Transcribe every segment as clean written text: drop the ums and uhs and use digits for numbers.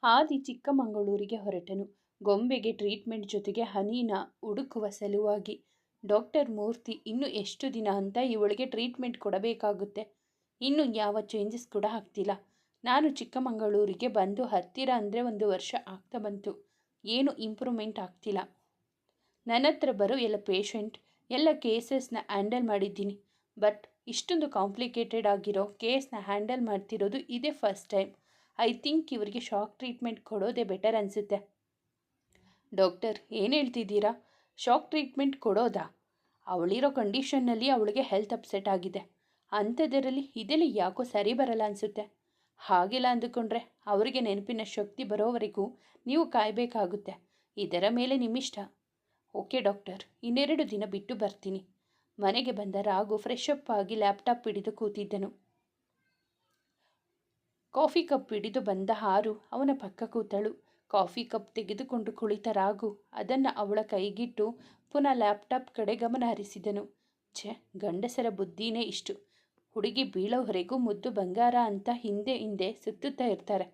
ಆದಿ ಚಿಕ್ಕಮಗಳೂರಿಗೆ ಹೊರಟನು. ಗೊಂಬೆಗೆ ಟ್ರೀಟ್ಮೆಂಟ್ ಜೊತೆಗೆ ಹನಿನ ಹುಡುಕುವ ಸಲುವಾಗಿ. ಡಾಕ್ಟರ್ ಮೂರ್ತಿ, ಇನ್ನು ಎಷ್ಟು ದಿನ ಅಂತ ಇವಳಿಗೆ ಟ್ರೀಟ್ಮೆಂಟ್ ಕೊಡಬೇಕಾಗುತ್ತೆ? ಇನ್ನು ಯಾವ ಚೇಂಜಸ್ ಕೂಡ ಆಗ್ತಿಲ್ಲ. ನಾನು ಚಿಕ್ಕಮಗಳೂರಿಗೆ ಬಂದು ಹತ್ತಿರ ಅಂದರೆ 1 ವರ್ಷ ಆಗ್ತಾ ಬಂತು. ಏನು ಇಂಪ್ರೂವ್ಮೆಂಟ್ ಆಗ್ತಿಲ್ಲ. ನನ್ನ ಹತ್ರ ಬರೋ ಎಲ್ಲ ಪೇಷಂಟ್, ಎಲ್ಲ ಕೇಸಸ್ನ ಹ್ಯಾಂಡಲ್ ಮಾಡಿದ್ದೀನಿ. ಬಟ್ ಇಷ್ಟೊಂದು ಕಾಂಪ್ಲಿಕೇಟೆಡ್ ಆಗಿರೋ ಕೇಸ್ನ ಹ್ಯಾಂಡಲ್ ಮಾಡ್ತಿರೋದು ಇದೇ ಫಸ್ಟ್ ಟೈಮ್. ಐ ಥಿಂಕ್ ಇವರಿಗೆ ಶಾಕ್ ಟ್ರೀಟ್ಮೆಂಟ್ ಕೊಡೋದೇ ಬೆಟರ್ ಅನಿಸುತ್ತೆ. ಡಾಕ್ಟರ್, ಏನು ಹೇಳ್ತಿದ್ದೀರಾ? Shock treatment ಕೊಡೋದಾ? ಅವಳಿರೋ ಕಂಡೀಷನ್ನಲ್ಲಿ ಅವಳಿಗೆ ಹೆಲ್ತ್ ಅಪ್ಸೆಟ್ ಆಗಿದೆ. ಅಂಥದ್ದರಲ್ಲಿ ಇದೆಲ್ಲ ಯಾಕೋ ಸರಿ ಬರಲ್ಲ ಅನಿಸುತ್ತೆ. ಹಾಗೆಲ್ಲ ಅಂದುಕೊಂಡ್ರೆ ಅವರಿಗೆ ನೆನಪಿನ ಶಕ್ತಿ ಬರೋವರೆಗೂ ನೀವು ಕಾಯಬೇಕಾಗುತ್ತೆ. ಇದರ ಮೇಲೆ ನಿಮ್ಮಿಷ್ಟ. ಓಕೆ ಡಾಕ್ಟರ್, 2 ದಿನ ಬಿಟ್ಟು ಬರ್ತೀನಿ. ಮನೆಗೆ ಬಂದ ರಾಘು ಫ್ರೆಶ್ ಅಪ್ ಆಗಿ ಲ್ಯಾಪ್ಟಾಪ್ ಹಿಡಿದು ಕೂತಿದ್ದನು. ಕಾಫಿ ಕಪ್ ಹಿಡಿದು ಬಂದ ಹಾರು ಅವನ ಪಕ್ಕ ಕೂತಳು. ಕಾಫಿ ಕಪ್ ತೆಗೆದುಕೊಂಡು ಕುಳಿತ ರಾಘು ಅದನ್ನು ಅವಳ ಕೈಗಿಟ್ಟು ಪುನಃ ಲ್ಯಾಪ್ಟಾಪ್ ಕಡೆ ಗಮನ ಹರಿಸಿದನು. ಗಂಡಸರ ಬುದ್ಧಿನೇ ಇಷ್ಟು. ಹುಡುಗಿ ಬೀಳೋವರೆಗೂ ಮುದ್ದು ಬಂಗಾರ ಅಂತ ಹಿಂದೆ ಹಿಂದೆ ಸುತ್ತುತ್ತಾ ಇರ್ತಾರೆ.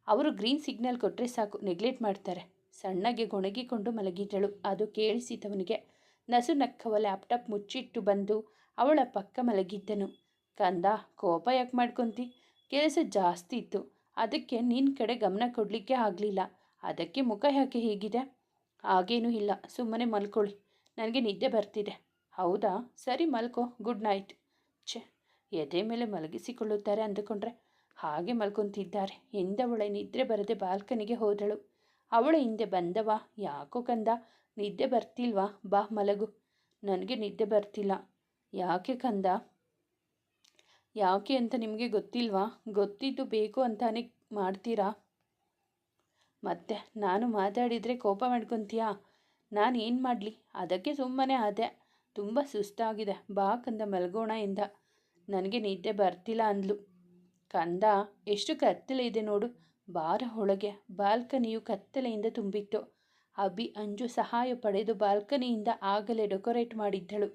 ಅವರು ಗ್ರೀನ್ ಸಿಗ್ನಲ್ ಕೊಟ್ಟರೆ ಸಾಕು, ನೆಗ್ಲೆಕ್ಟ್ ಮಾಡ್ತಾರೆ. ಸಣ್ಣಗೆ ಗೊಣಗಿಕೊಂಡು ಮಲಗಿದಳು. ಅದು ಕೇಳಿಸಿದವನಿಗೆ ನಸು ನಕ್ಕವ ಲ್ಯಾಪ್ಟಾಪ್ ಮುಚ್ಚಿಟ್ಟು ಬಂದು ಅವಳ ಪಕ್ಕ ಮಲಗಿದ್ದನು. ಕಂದ, ಕೋಪ ಯಾಕೆ ಮಾಡ್ಕೊಂತಿ? ಕೆಲಸ ಜಾಸ್ತಿ ಇತ್ತು, ಅದಕ್ಕೆ ನಿನ್ನ ಕಡೆ ಗಮನ ಕೊಡಲಿಕ್ಕೆ ಆಗಲಿಲ್ಲ. ಅದಕ್ಕೆ ಮುಖ ಯಾಕೆ ಹೀಗಿದೆ? ಹಾಗೇನೂ ಇಲ್ಲ, ಸುಮ್ಮನೆ ಮಲ್ಕೊಳ್ಳಿ. ನನಗೆ ನಿದ್ದೆ ಬರ್ತಿದೆ. ಹೌದಾ, ಸರಿ ಮಲ್ಕೋ, ಗುಡ್ ನೈಟ್. ಎದೆ ಮೇಲೆ ಮಲಗಿಸಿಕೊಳ್ಳುತ್ತಾರೆ ಅಂದುಕೊಂಡ್ರೆ ಹಾಗೆ ಮಲ್ಕೊತಿದ್ದಾರೆ ಎಂದವಳೆ ನಿದ್ರೆ ಬರದೆ ಬಾಲ್ಕನಿಗೆ ಹೋದಳು. ಅವಳ ಹಿಂದೆ ಬಂದವ, ಯಾಕೋ ಕಂದ, ನಿದ್ದೆ ಬರ್ತಿಲ್ವಾ? ಬಾ ಮಲಗು. ನನಗೆ ನಿದ್ದೆ ಬರ್ತಿಲ್ಲ. ಯಾಕೆ ಕಂದ? ಯಾಕೆ ಅಂತ ನಿಮಗೆ ಗೊತ್ತಿಲ್ವಾ? ಗೊತ್ತಿದ್ದು ಬೇಕು ಅಂತಾನೆ ಮಾಡ್ತೀರಾ? ಮತ್ತೆ ನಾನು ಮಾತಾಡಿದರೆ ಕೋಪ ಮಾಡ್ಕೊತೀಯಾ? ನಾನು ಏನು ಮಾಡಲಿ? ಅದಕ್ಕೆ ಸುಮ್ಮನೆ ಆದೆ. ತುಂಬ ಸುಸ್ತಾಗಿದೆ, ಬಾ ಕಂದ ಮಲಗೋಣ ಎಂದ. ನನಗೆ ನಿದ್ದೆ ಬರ್ತಿಲ್ಲ ಅಂದ್ಲು. ಕಂದ, ಎಷ್ಟು ಕತ್ತಲೆ ಇದೆ ನೋಡು, ಬಾರ ಒಳಗೆ. ಬಾಲ್ಕನಿಯು ಕತ್ತಲೆಯಿಂದ ತುಂಬಿತ್ತು. ಅಭಿ ಅಂಜು ಸಹಾಯ ಪಡೆದು ಬಾಲ್ಕನಿಯಿಂದ ಆಗಲೇ ಡೆಕೋರೇಟ್ ಮಾಡಿದ್ದಳು.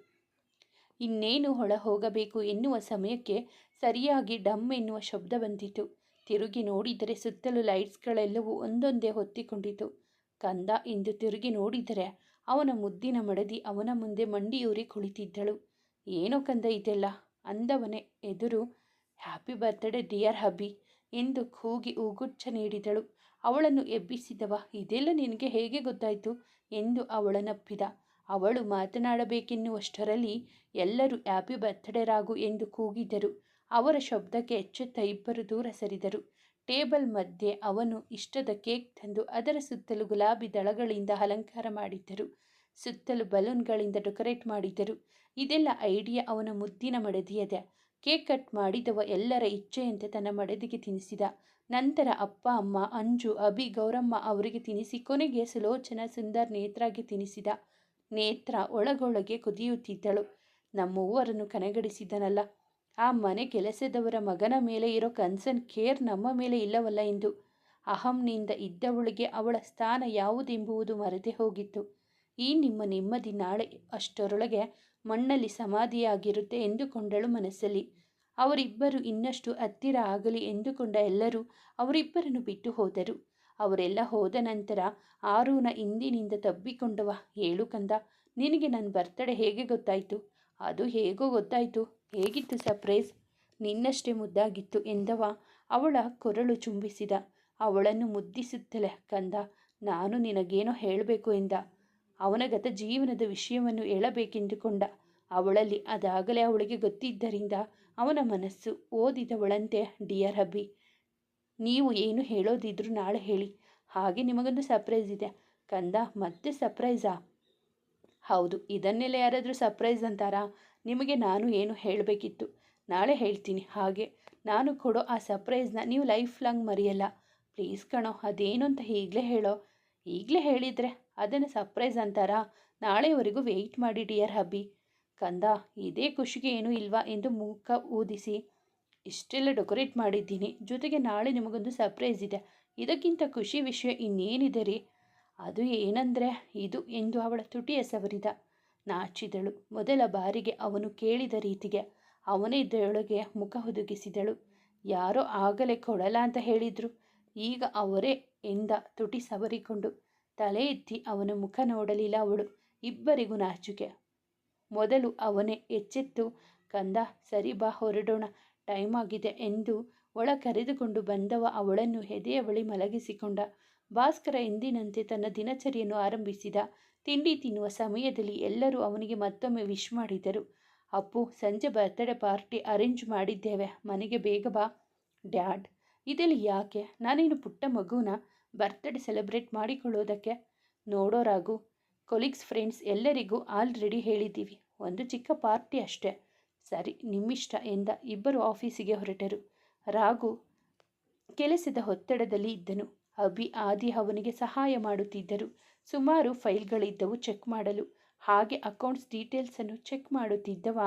ಇನ್ನೇನು ಹೊಳ ಹೋಗಬೇಕು ಎನ್ನುವ ಸಮಯಕ್ಕೆ ಸರಿಯಾಗಿ ಡಮ್ ಎನ್ನುವ ಶಬ್ದ ಬಂದಿತು. ತಿರುಗಿ ನೋಡಿದರೆ ಸುತ್ತಲೂ ಲೈಟ್ಸ್ಗಳೆಲ್ಲವೂ ಒಂದೊಂದೇ ಹೊತ್ತಿಕೊಂಡಿತು. ಕಂದ ಎಂದು ತಿರುಗಿ ನೋಡಿದರೆ ಅವನ ಮುದ್ದಿನ ಮಡದಿ ಅವನ ಮುಂದೆ ಮಂಡಿಯೂರಿ ಕುಳಿತಿದ್ದಳು. ಏನೋ ಕಂದ ಇದೆಲ್ಲ ಅಂದವನೇ ಎದುರು. ಹ್ಯಾಪಿ ಬರ್ತ್ಡೇ ಡಿಯರ್ ಹಬಿ ಎಂದು ಕೂಗಿ ಉಗುಚ್ಚ ನೀಡಿದಳು. ಅವಳನ್ನು ಎಬ್ಬಿಸಿದವ, ಇದೆಲ್ಲ ನಿನಗೆ ಹೇಗೆ ಗೊತ್ತಾಯಿತು ಎಂದು ಅವಳನ್ನಪ್ಪಿದ. ಅವಳು ಮಾತನಾಡಬೇಕೆನ್ನುವಷ್ಟರಲ್ಲಿ ಎಲ್ಲರೂ ಹ್ಯಾಪಿ ಬರ್ತ್ಡೇ ರಾಘು ಎಂದು ಕೂಗಿದರು. ಅವರ ಶಬ್ದಕ್ಕೆ ಎಚ್ಚೆತ್ತ ಇಬ್ಬರು ದೂರ ಸರಿದರು. ಟೇಬಲ್ ಮಧ್ಯೆ ಅವನು ಇಷ್ಟದ ಕೇಕ್ ತಂದು ಅದರ ಸುತ್ತಲೂ ಗುಲಾಬಿ ದಳಗಳಿಂದ ಅಲಂಕಾರ ಮಾಡಿದ್ದರು. ಸುತ್ತಲೂ ಬಲೂನ್ಗಳಿಂದ ಡೆಕೋರೇಟ್ ಮಾಡಿದ್ದರು. ಇದೆಲ್ಲ ಐಡಿಯಾ ಅವನ ಮುದ್ದಿನ ಮಡದಿಯದೆ. ಕೇಕ್ ಕಟ್ ಮಾಡಿದವ ಎಲ್ಲರ ಇಚ್ಛೆಯಂತೆ ತನ್ನ ಮಡದಿಗೆ ತಿನ್ನಿಸಿದ. ನಂತರ ಅಪ್ಪ, ಅಮ್ಮ, ಅಂಜು, ಅಭಿ, ಗೌರಮ್ಮ ಅವರಿಗೆ ತಿನ್ನಿಸಿ ಕೊನೆಗೆ ಸುಲೋಚನಾ ಸುಂದರ್ ನೇತ್ರಾಗೆ ತಿನ್ನಿಸಿದ. ನೇತ್ರ ಒಳಗೊಳಗೆ ಕುದಿಯುತ್ತಿದ್ದಳು. ನಮ್ಮೂವರನ್ನು ಕನೆಗಡಿಸಿದನಲ್ಲ, ಆ ಮನೆ ಕೆಲಸದವರ ಮಗನ ಮೇಲೆ ಇರೋ ಕನ್ಸರ್ನ್ ಕೇರ್ ನಮ್ಮ ಮೇಲೆ ಇಲ್ಲವಲ್ಲ ಎಂದು ಅಹಂನಿಂದ ಇದ್ದವಳಿಗೆ ಅವಳ ಸ್ಥಾನ ಯಾವುದೆಂಬುದು ಮರೆತೇ ಹೋಗಿತ್ತು. ಈ ನಿಮ್ಮ ನೆಮ್ಮದಿ ನಾಳೆ ಅಷ್ಟರೊಳಗೆ ಮಣ್ಣಲ್ಲಿ ಸಮಾಧಿಯಾಗಿರುತ್ತೆ ಎಂದುಕೊಂಡಳು ಮನಸ್ಸಲ್ಲಿ. ಅವರಿಬ್ಬರು ಇನ್ನಷ್ಟು ಹತ್ತಿರ ಆಗಲಿ ಎಂದುಕೊಂಡ ಎಲ್ಲರೂ ಅವರಿಬ್ಬರನ್ನು ಬಿಟ್ಟು ಹೋದರು. ಅವರೆಲ್ಲ ಹೋದ ನಂತರ ಆರೂನ ಹಿಂದಿನಿಂದ ತಬ್ಬಿಕೊಂಡವ, ಹೇಳು ಕಂದ, ನಿನಗೆ ನನ್ನ ಬರ್ತಡೇ ಹೇಗೆ ಗೊತ್ತಾಯಿತು? ಅದು ಹೇಗೋ ಗೊತ್ತಾಯಿತು. ಹೇಗಿತ್ತು ಸರ್ಪ್ರೈಸ್? ನಿನ್ನಷ್ಟೇ ಮುದ್ದಾಗಿತ್ತು ಎಂದವ ಅವಳ ಕೊರಳು ಚುಂಬಿಸಿದ. ಅವಳನ್ನು ಮುದ್ದಿಸುತ್ತಲೇ, ಕಂದ, ನಾನು ನಿನಗೇನೋ ಹೇಳಬೇಕು ಎಂದ. ಅವನ ಗತ ಜೀವನದ ವಿಷಯವನ್ನು ಹೇಳಬೇಕೆಂದುಕೊಂಡ. ಅವಳಲ್ಲಿ ಅದಾಗಲೇ ಅವಳಿಗೆ ಗೊತ್ತಿದ್ದರಿಂದ ಅವನ ಮನಸ್ಸು ಓದಿದವಳಂತೆ, ಡಿಯರ್ ಹಬ್ಬಿ, ನೀವು ಏನು ಹೇಳೋದಿದ್ರು ನಾಳೆ ಹೇಳಿ. ಹಾಗೆ ನಿಮಗೊಂದು ಸರ್ಪ್ರೈಸ್ ಇದೆ. ಕಂದ, ಮತ್ತೆ ಸರ್ಪ್ರೈಸಾ? ಹೌದು, ಇದನ್ನೆಲ್ಲ ಯಾರಾದರೂ ಸರ್ಪ್ರೈಸ್ ಅಂತಾರಾ? ನಿಮಗೆ ನಾನು ಏನು ಹೇಳಬೇಕಿತ್ತು, ನಾಳೆ ಹೇಳ್ತೀನಿ. ಹಾಗೆ ನಾನು ಕೊಡೋ ಆ ಸರ್ಪ್ರೈಸ್ನ ನೀವು ಲೈಫ್ ಲಾಂಗ್ ಮರೆಯಲ್ಲ. ಪ್ಲೀಸ್ ಕಣೋ, ಅದೇನು ಅಂತ ಈಗಲೇ ಹೇಳೋ. ಈಗಲೇ ಹೇಳಿದರೆ ಅದನ್ನು ಸರ್ಪ್ರೈಸ್ ಅಂತಾರಾ? ನಾಳೆವರೆಗೂ ವೆಯ್ಟ್ ಮಾಡಿ ಡಿಯರ್ ಹಬ್ಬಿ. ಕಂದ, ಇದೇ ಖುಷಿಗೆ ಏನೂ ಇಲ್ವಾ ಎಂದು ಮುಖ ಊದಿಸಿ, ಇಷ್ಟೆಲ್ಲ ಡೆಕೋರೇಟ್ ಮಾಡಿದ್ದೀನಿ, ಜೊತೆಗೆ ನಾಳೆ ನಿಮಗೊಂದು ಸರ್ಪ್ರೈಸ್ ಇದೆ. ಇದಕ್ಕಿಂತ ಖುಷಿ ವಿಷಯ ಇನ್ನೇನಿದೆ ರೀ? ಅದು ಏನಂದರೆ ಇದು ಎಂದು ಅವಳ ತುಟಿಯ ಸವರಿದ. ನಾಚಿದಳು. ಮೊದಲ ಬಾರಿಗೆ ಅವನು ಕೇಳಿದ ರೀತಿಗೆ ಅವನೇ ಇದರೊಳಗೆ ಮುಖ ಹುದುಗಿಸಿದಳು. ಯಾರೋ ಆಗಲೇ ಕೊಡಲ್ಲ ಅಂತ ಹೇಳಿದ್ರು. ಈಗ ಅವರೇ ಎಂದ ತುಟಿ ಸವರಿಕೊಂಡು. ತಲೆ ಎತ್ತಿ ಅವನ ಮುಖ ನೋಡಲಿಲ್ಲ ಅವಳು. ಇಬ್ಬರಿಗೂ ನಾಚಿಕೆ. ಮೊದಲು ಅವನೇ ಎಚ್ಚೆತ್ತು, ಕಂದ ಸರಿ ಬಾ ಹೊರಡೋಣ, ಟೈಮ್ ಆಗಿದೆ ಎಂದು ಒಳ ಕರೆದುಕೊಂಡು ಬಂದವ ಅವಳನ್ನು ಎದೆಯ ಬಳಿ ಮಲಗಿಸಿಕೊಂಡ. ಭಾಸ್ಕರ ಎಂದಿನಂತೆ ತನ್ನ ದಿನಚರಿಯನ್ನು ಆರಂಭಿಸಿದ. ತಿಂಡಿ ತಿನ್ನುವ ಸಮಯದಲ್ಲಿ ಎಲ್ಲರೂ ಅವನಿಗೆ ಮತ್ತೊಮ್ಮೆ ವಿಶ್ ಮಾಡಿದರು. ಅಪ್ಪು, ಸಂಜೆ ಬರ್ತ್ಡೇ ಪಾರ್ಟಿ ಅರೇಂಜ್ ಮಾಡಿದ್ದೇವೆ, ಮನೆಗೆ ಬೇಗ ಬಾ. ಡ್ಯಾಡ್, ಇದೆಲ್ಲಿ ಯಾಕೆ? ನಾನೇನು ಪುಟ್ಟ ಮಗುನ ಬರ್ತ್ಡೇ ಸೆಲೆಬ್ರೇಟ್ ಮಾಡಿಕೊಳ್ಳೋದಕ್ಕೆ? ನೋಡೋ ರಾಘು, ಕೊಲೀಗ್ಸ್ ಫ್ರೆಂಡ್ಸ್ ಎಲ್ಲರಿಗೂ ಆಲ್ರೆಡಿ ಹೇಳಿದ್ದೀವಿ, ಒಂದು ಚಿಕ್ಕ ಪಾರ್ಟಿ ಅಷ್ಟೇ. ಸರಿ, ನಿಮ್ಮಿಷ್ಟ ಎಂದ ಇಬ್ಬರು ಆಫೀಸಿಗೆ ಹೊರಟರು. ರಾಘು ಕೆಲಸದ ಒತ್ತಡದಲ್ಲಿ ಇದ್ದನು. ಅಭಿ, ಆದಿ ಅವನಿಗೆ ಸಹಾಯ ಮಾಡುತ್ತಿದ್ದರು. ಸುಮಾರು ಫೈಲ್ಗಳಿದ್ದವು ಚೆಕ್ ಮಾಡಲು. ಹಾಗೆ ಅಕೌಂಟ್ಸ್ ಡೀಟೇಲ್ಸನ್ನು ಚೆಕ್ ಮಾಡುತ್ತಿದ್ದವ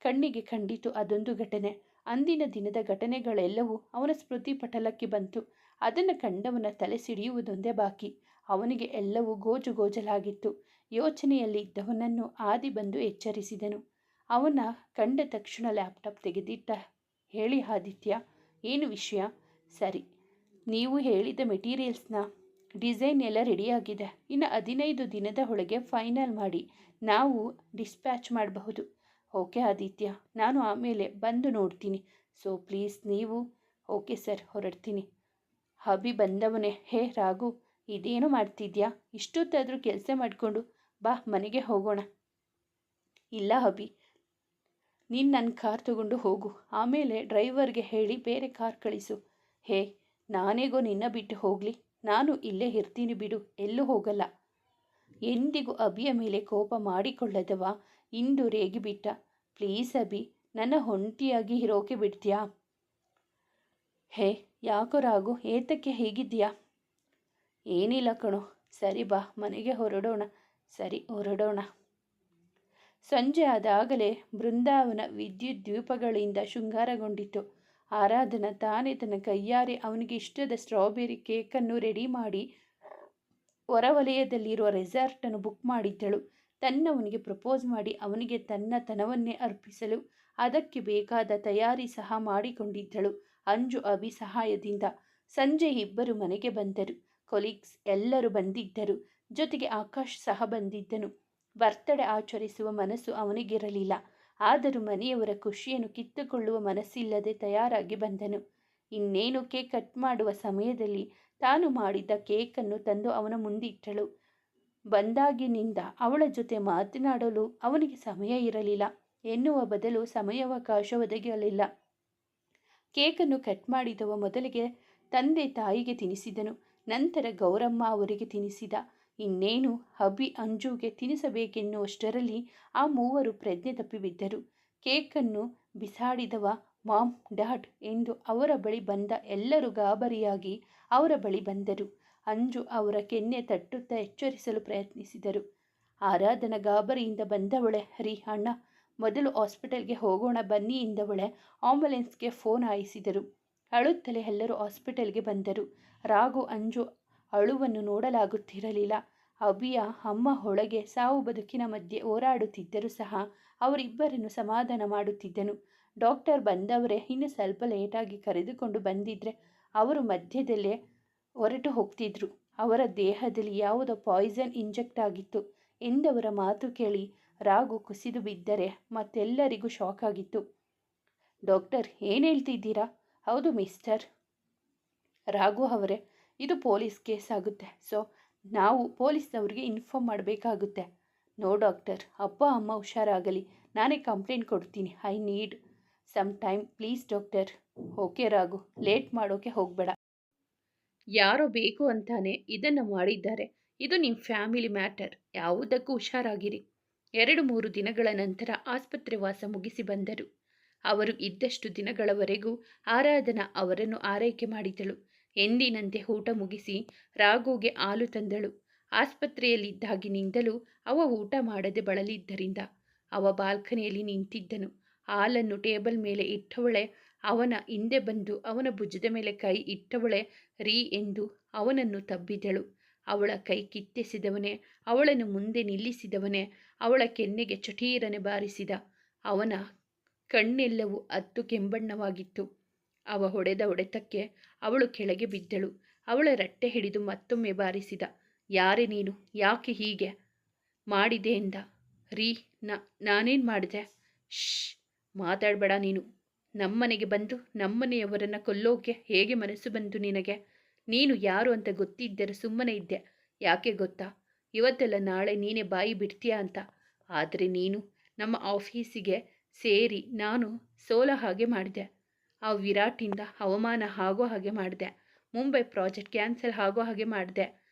ಕಣ್ಣಿಗೆ ಕಂಡಿತು ಅದೊಂದು ಘಟನೆ. ಅಂದಿನ ದಿನದ ಘಟನೆಗಳೆಲ್ಲವೂ ಅವನ ಸ್ಮೃತಿ ಪಟಲಕ್ಕೆ ಬಂತು. ಅದನ್ನು ಕಂಡವನ ತಲೆ ಸಿಡಿಯುವುದೊಂದೇ ಬಾಕಿ. ಅವನಿಗೆ ಎಲ್ಲವೂ ಗೋಜಲಾಗಿತ್ತು. ಯೋಚನೆಯಲ್ಲಿ ಇದ್ದವನನ್ನು ಆದಿ ಬಂದು ಎಚ್ಚರಿಸಿದನು. ಅವನ ಕಂಡ ತಕ್ಷಣ ಲ್ಯಾಪ್ಟಾಪ್ ತೆಗೆದಿಟ್ಟ. ಹೇಳಿ ಆದಿತ್ಯ, ಏನು ವಿಷಯ? ಸರಿ, ನೀವು ಹೇಳಿದ ಮೆಟೀರಿಯಲ್ಸ್ನ ಡಿಸೈನ್ ಎಲ್ಲ ರೆಡಿಯಾಗಿದೆ. ಇನ್ನು 15 ದಿನದ ಒಳಗೆ ಫೈನಲ್ ಮಾಡಿ ನಾವು ಡಿಸ್ಪ್ಯಾಚ್ ಮಾಡಬಹುದು. ಓಕೆ ಆದಿತ್ಯ, ನಾನು ಆಮೇಲೆ ಬಂದು ನೋಡ್ತೀನಿ. ಸೊ ಪ್ಲೀಸ್ ನೀವು. ಓಕೆ ಸರ್, ಹೊರಡ್ತೀನಿ. ಅಭಿ ಬಂದವನೇ, ಹೇ ರಾಘು, ಇದೇನು ಮಾಡ್ತಿದ್ಯಾ? ಇಷ್ಟೊತ್ತಾದರೂ ಕೆಲಸ ಮಾಡಿಕೊಂಡು ಬಾ, ಮನೆಗೆ ಹೋಗೋಣ. ಇಲ್ಲ ಅಭಿ, ನೀನು ನನ್ನ ಕಾರ್ ತಗೊಂಡು ಹೋಗು, ಆಮೇಲೆ ಡ್ರೈವರ್ಗೆ ಹೇಳಿ ಬೇರೆ ಕಾರ್ ಕಳಿಸು. ಹೇ, ನಾನೇಗೋ ನಿನ್ನ ಬಿಟ್ಟು ಹೋಗಲಿ? ನಾನು ಇಲ್ಲೇ ಇರ್ತೀನಿ ಬಿಡು, ಎಲ್ಲೂ ಹೋಗಲ್ಲ. ಎಂದಿಗೂ ಅಭಿಯ ಮೇಲೆ ಕೋಪ ಮಾಡಿಕೊಳ್ಳದವ ಇಂದು ರೇಗಿಬಿಟ್ಟ. ಪ್ಲೀಸ್ ಅಭಿ, ನನ್ನ ಒಂಟಿಯಾಗಿ ಇರೋಕೆ ಬಿಡ್ತೀಯಾ? ಹೇ, ಯಾಕೋ ರಾಘು, ಏತಕ್ಕೆ ಹೀಗಿದ್ಯಾ? ಏನಿಲ್ಲ ಕಣೋ. ಸರಿ ಬಾ, ಮನೆಗೆ ಹೊರಡೋಣ. ಸರಿ, ಹೊರಡೋಣ. ಸಂಜೆ ಆದಾಗಲೇ ಬೃಂದಾವನ ವಿದ್ಯುತ್ ದ್ವೀಪಗಳಿಂದ ಶೃಂಗಾರಗೊಂಡಿತು. ಆರಾಧನಾ ತಾನೇ ತನ್ನ ಕೈಯಾರೆ ಅವನಿಗೆ ಇಷ್ಟದ ಸ್ಟ್ರಾಬೆರಿ ಕೇಕನ್ನು ರೆಡಿ ಮಾಡಿ ಹೊರವಲಯದಲ್ಲಿರುವ ರೆಸಾರ್ಟನ್ನು ಬುಕ್ ಮಾಡಿದ್ದಳು. ತನ್ನವನಿಗೆ ಪ್ರಪೋಸ್ ಮಾಡಿ ಅವನಿಗೆ ತನ್ನವನ್ನೇ ಅರ್ಪಿಸಲು ಅದಕ್ಕೆ ಬೇಕಾದ ತಯಾರಿ ಸಹ ಮಾಡಿಕೊಂಡಿದ್ದಳು ಅಂಜು ಅಭಿ ಸಹಾಯದಿಂದ. ಸಂಜೆ ಇಬ್ಬರು ಮನೆಗೆ ಬಂದರು. ಕೊಲೀಗ್ಸ್ ಎಲ್ಲರೂ ಬಂದಿದ್ದರು. ಜೊತೆಗೆ ಆಕಾಶ್ ಸಹ ಬಂದಿದ್ದನು. ಬರ್ತ್ಡೇ ಆಚರಿಸುವ ಮನಸ್ಸು ಅವನಿಗಿರಲಿಲ್ಲ. ಆದರೂ ಮನೆಯವರ ಖುಷಿಯನ್ನು ಕಿತ್ತುಕೊಳ್ಳುವ ಮನಸ್ಸಿಲ್ಲದೆ ತಯಾರಾಗಿ ಬಂದನು. ಇನ್ನೇನು ಕೇಕ್ ಕಟ್ ಮಾಡುವ ಸಮಯದಲ್ಲಿ ತಾನು ಮಾಡಿದ್ದ ಕೇಕನ್ನು ತಂದು ಅವನ ಮುಂದಿಟ್ಟಳು. ಬಂದಾಗಿನಿಂದ ಅವಳ ಜೊತೆ ಮಾತನಾಡಲು ಅವನಿಗೆ ಸಮಯ ಇರಲಿಲ್ಲ ಎನ್ನುವ ಬದಲು ಸಮಯಾವಕಾಶ ಒದಗಲಿಲ್ಲ. ಕೇಕನ್ನು ಕಟ್ ಮಾಡಿದವ ಮೊದಲಿಗೆ ತಂದೆ ತಾಯಿಗೆ ತಿನಿಸಿದನು. ನಂತರ ಗೌರಮ್ಮ ಅವರಿಗೆ ತಿನಿಸಿದ. ಇನ್ನೇನು ಅಭಿ ಅಂಜುಗೆ ತಿನಿಸಬೇಕೆನ್ನುವಷ್ಟರಲ್ಲಿ ಆ ಮೂವರು ಪ್ರಜ್ಞೆ ತಪ್ಪಿಬಿದ್ದರು. ಕೇಕನ್ನು ಬಿಸಾಡಿದವ ಮಾಮ್, ಡ್ಯಾಡ್ ಎಂದು ಅವರ ಬಳಿ ಬಂದ. ಎಲ್ಲರೂ ಗಾಬರಿಯಾಗಿ ಅವರ ಬಳಿ ಬಂದರು. ಅಂಜು ಅವರ ಕೆನ್ನೆ ತಟ್ಟುತ್ತಾ ಎಚ್ಚರಿಸಲು ಪ್ರಯತ್ನಿಸಿದರು. ಆರಾಧನಾ ಗಾಬರಿಯಿಂದ ಬಂದವಳೆ, ರೀ ಅಣ್ಣ, ಮೊದಲು ಹಾಸ್ಪಿಟಲ್ಗೆ ಹೋಗೋಣ ಬನ್ನಿ ಎಂದವಳೆ ಆಂಬುಲೆನ್ಸ್ಗೆ ಫೋನ್ ಹಾಯಿಸಿದರು. ಅಳುತ್ತಲೇ ಎಲ್ಲರೂ ಹಾಸ್ಪಿಟಲ್ಗೆ ಬಂದರು. ರಾಘು ಅಂಜು ಅಳುವನ್ನು ನೋಡಲಾಗುತ್ತಿರಲಿಲ್ಲ. ಅಭಿಯ ಅಮ್ಮ ಒಳಗೆ ಸಾವು ಬದುಕಿನ ಮಧ್ಯೆ ಹೋರಾಡುತ್ತಿದ್ದರೂ ಸಹ ಅವರಿಬ್ಬರನ್ನು ಸಮಾಧಾನ ಮಾಡುತ್ತಿದ್ದನು. ಡಾಕ್ಟರ್ ಬಂದವರೇ ಇನ್ನು ಸ್ವಲ್ಪ ಲೇಟಾಗಿ ಕರೆದುಕೊಂಡು ಬಂದಿದ್ರೆ ಅವರು ಮಧ್ಯದಲ್ಲೇ ಹೊರಟು ಹೋಗ್ತಿದ್ರು. ಅವರ ದೇಹದಲ್ಲಿ ಯಾವುದೋ ಪಾಯ್ಸನ್ ಇಂಜೆಕ್ಟ್ ಆಗಿತ್ತು ಎಂದವರ ಮಾತು ಕೇಳಿ ರಾಘು ಕುಸಿದು ಬಿದ್ದರೆ ಮತ್ತೆಲ್ಲರಿಗೂ ಶಾಕ್ ಆಗಿತ್ತು. ಡಾಕ್ಟರ್, ಏನು ಹೇಳ್ತಿದ್ದೀರಾ? ಹೌದು ಮಿಸ್ಟರ್ ರಾಘು ಅವರೇ, ಇದು ಪೊಲೀಸ್ ಕೇಸ್ ಆಗುತ್ತೆ. ಸೊ ನಾವು ಪೊಲೀಸ್ನವ್ರಿಗೆ ಇನ್ಫಾರ್ಮ್ ಮಾಡಬೇಕಾಗುತ್ತೆ. ನೋ ಡಾಕ್ಟರ್, ಅಪ್ಪ ಅಮ್ಮ ಹುಷಾರಾಗಲಿ, ನಾನೇ ಕಂಪ್ಲೇಂಟ್ ಕೊಡ್ತೀನಿ. I need some time please doctor. Okay Raghu, late ಮಾಡೋಕೆ ಹೋಗಬೇಡ. ಯಾರೋ ಬೇಕು ಅಂತಾನೆ ಇದನ್ನು ಮಾಡಿದ್ದಾರೆ. ಇದು ನಿಮ್ಮ ಫ್ಯಾಮಿಲಿ ಮ್ಯಾಟರ್. ಯಾವುದಕ್ಕೂ ಹುಷಾರಾಗಿರಿ. 2-3 ದಿನಗಳ ನಂತರ ಆಸ್ಪತ್ರೆ ವಾಸ ಮುಗಿಸಿ ಬಂದರು. ಅವರು ಇದ್ದಷ್ಟು ದಿನಗಳವರೆಗೂ ಆರಾಧನಾ ಅವರನ್ನು ಆರೈಕೆ ಮಾಡಿದಳು. ಎಂದಿನಂತೆ ಊಟ ಮುಗಿಸಿ ರಾಘುಗೆ ಹಾಲು ತಂದಳು. ಆಸ್ಪತ್ರೆಯಲ್ಲಿದ್ದಾಗಿನಿಂದಲೂ ಅವ ಊಟ ಮಾಡದೆ ಬಳಲಿದ್ದರಿಂದ ಅವ ಬಾಲ್ಕನಿಯಲ್ಲಿ ನಿಂತಿದ್ದನು. ಹಾಲನ್ನು ಟೇಬಲ್ ಮೇಲೆ ಇಟ್ಟವಳೆ ಅವನ ಹಿಂದೆ ಬಂದು ಅವನ ಭುಜದ ಮೇಲೆ ಕೈ ಇಟ್ಟವಳೆ ರೀ ಎಂದು ಅವನನ್ನು ತಬ್ಬಿದಳು. ಅವಳ ಕೈ ಕಿತ್ತೆಸೆದವನೇ, ಅವಳನ್ನು ಮುಂದೆ ನಿಲ್ಲಿಸಿದವನೇ ಅವಳ ಕೆನ್ನೆಗೆ ಚಟೀರನೆ ಬಾರಿಸಿದ. ಅವನ ಕಣ್ಣೆಲ್ಲವೂ ಅತ್ತು ಕೆಂಬಣ್ಣವಾಗಿತ್ತು. ಅವ ಹೊಡೆದ ಹೊಡೆತಕ್ಕೆ ಅವಳು ಕೆಳಗೆ ಬಿದ್ದಳು. ಅವಳ ರಟ್ಟೆ ಹಿಡಿದು ಮತ್ತೊಮ್ಮೆ ಬಾರಿಸಿದ. ಯಾರೇ ನೀನು? ಯಾಕೆ ಹೀಗೆ ಮಾಡಿದೆ ಎಂದ. ರೀ, ನಾನೇನು ಮಾಡಿದೆ? ಶ್, ಮಾತಾಡಬೇಡ ನೀನು. ನಮ್ಮನೆಗೆ ಬಂದು ನಮ್ಮನೆಯವರನ್ನು ಕೊಲ್ಲೋಕೆ ಹೇಗೆ ಮನಸ್ಸು ಬಂತು ನಿನಗೆ? ನೀನು ಯಾರು ಅಂತ ಗೊತ್ತಿದ್ದರೆ ಸುಮ್ಮನೆ ಇದ್ದೆ. ಯಾಕೆ ಗೊತ್ತಾ? ಇವತ್ತೆಲ್ಲ ನಾಳೆ ನೀನೇ ಬಾಯಿ ಬಿಡ್ತೀಯಾ ಅಂತ. ಆದರೆ ನೀನು ನಮ್ಮ ಆಫೀಸಿಗೆ ಸೇರಿ ನಾನು ಸೋಲೋ ಹಾಗೆ ಮಾಡಿದೆ. ಆ ವಿರಾಟಿಂದ ಅವಮಾನ ಆಗೋ ಹಾಗೆ ಮಾಡಿದೆ. ಮುಂಬೈ ಪ್ರಾಜೆಕ್ಟ್ ಕ್ಯಾನ್ಸಲ್ ಆಗೋ ಹಾಗೆ ಮಾಡಿದೆ.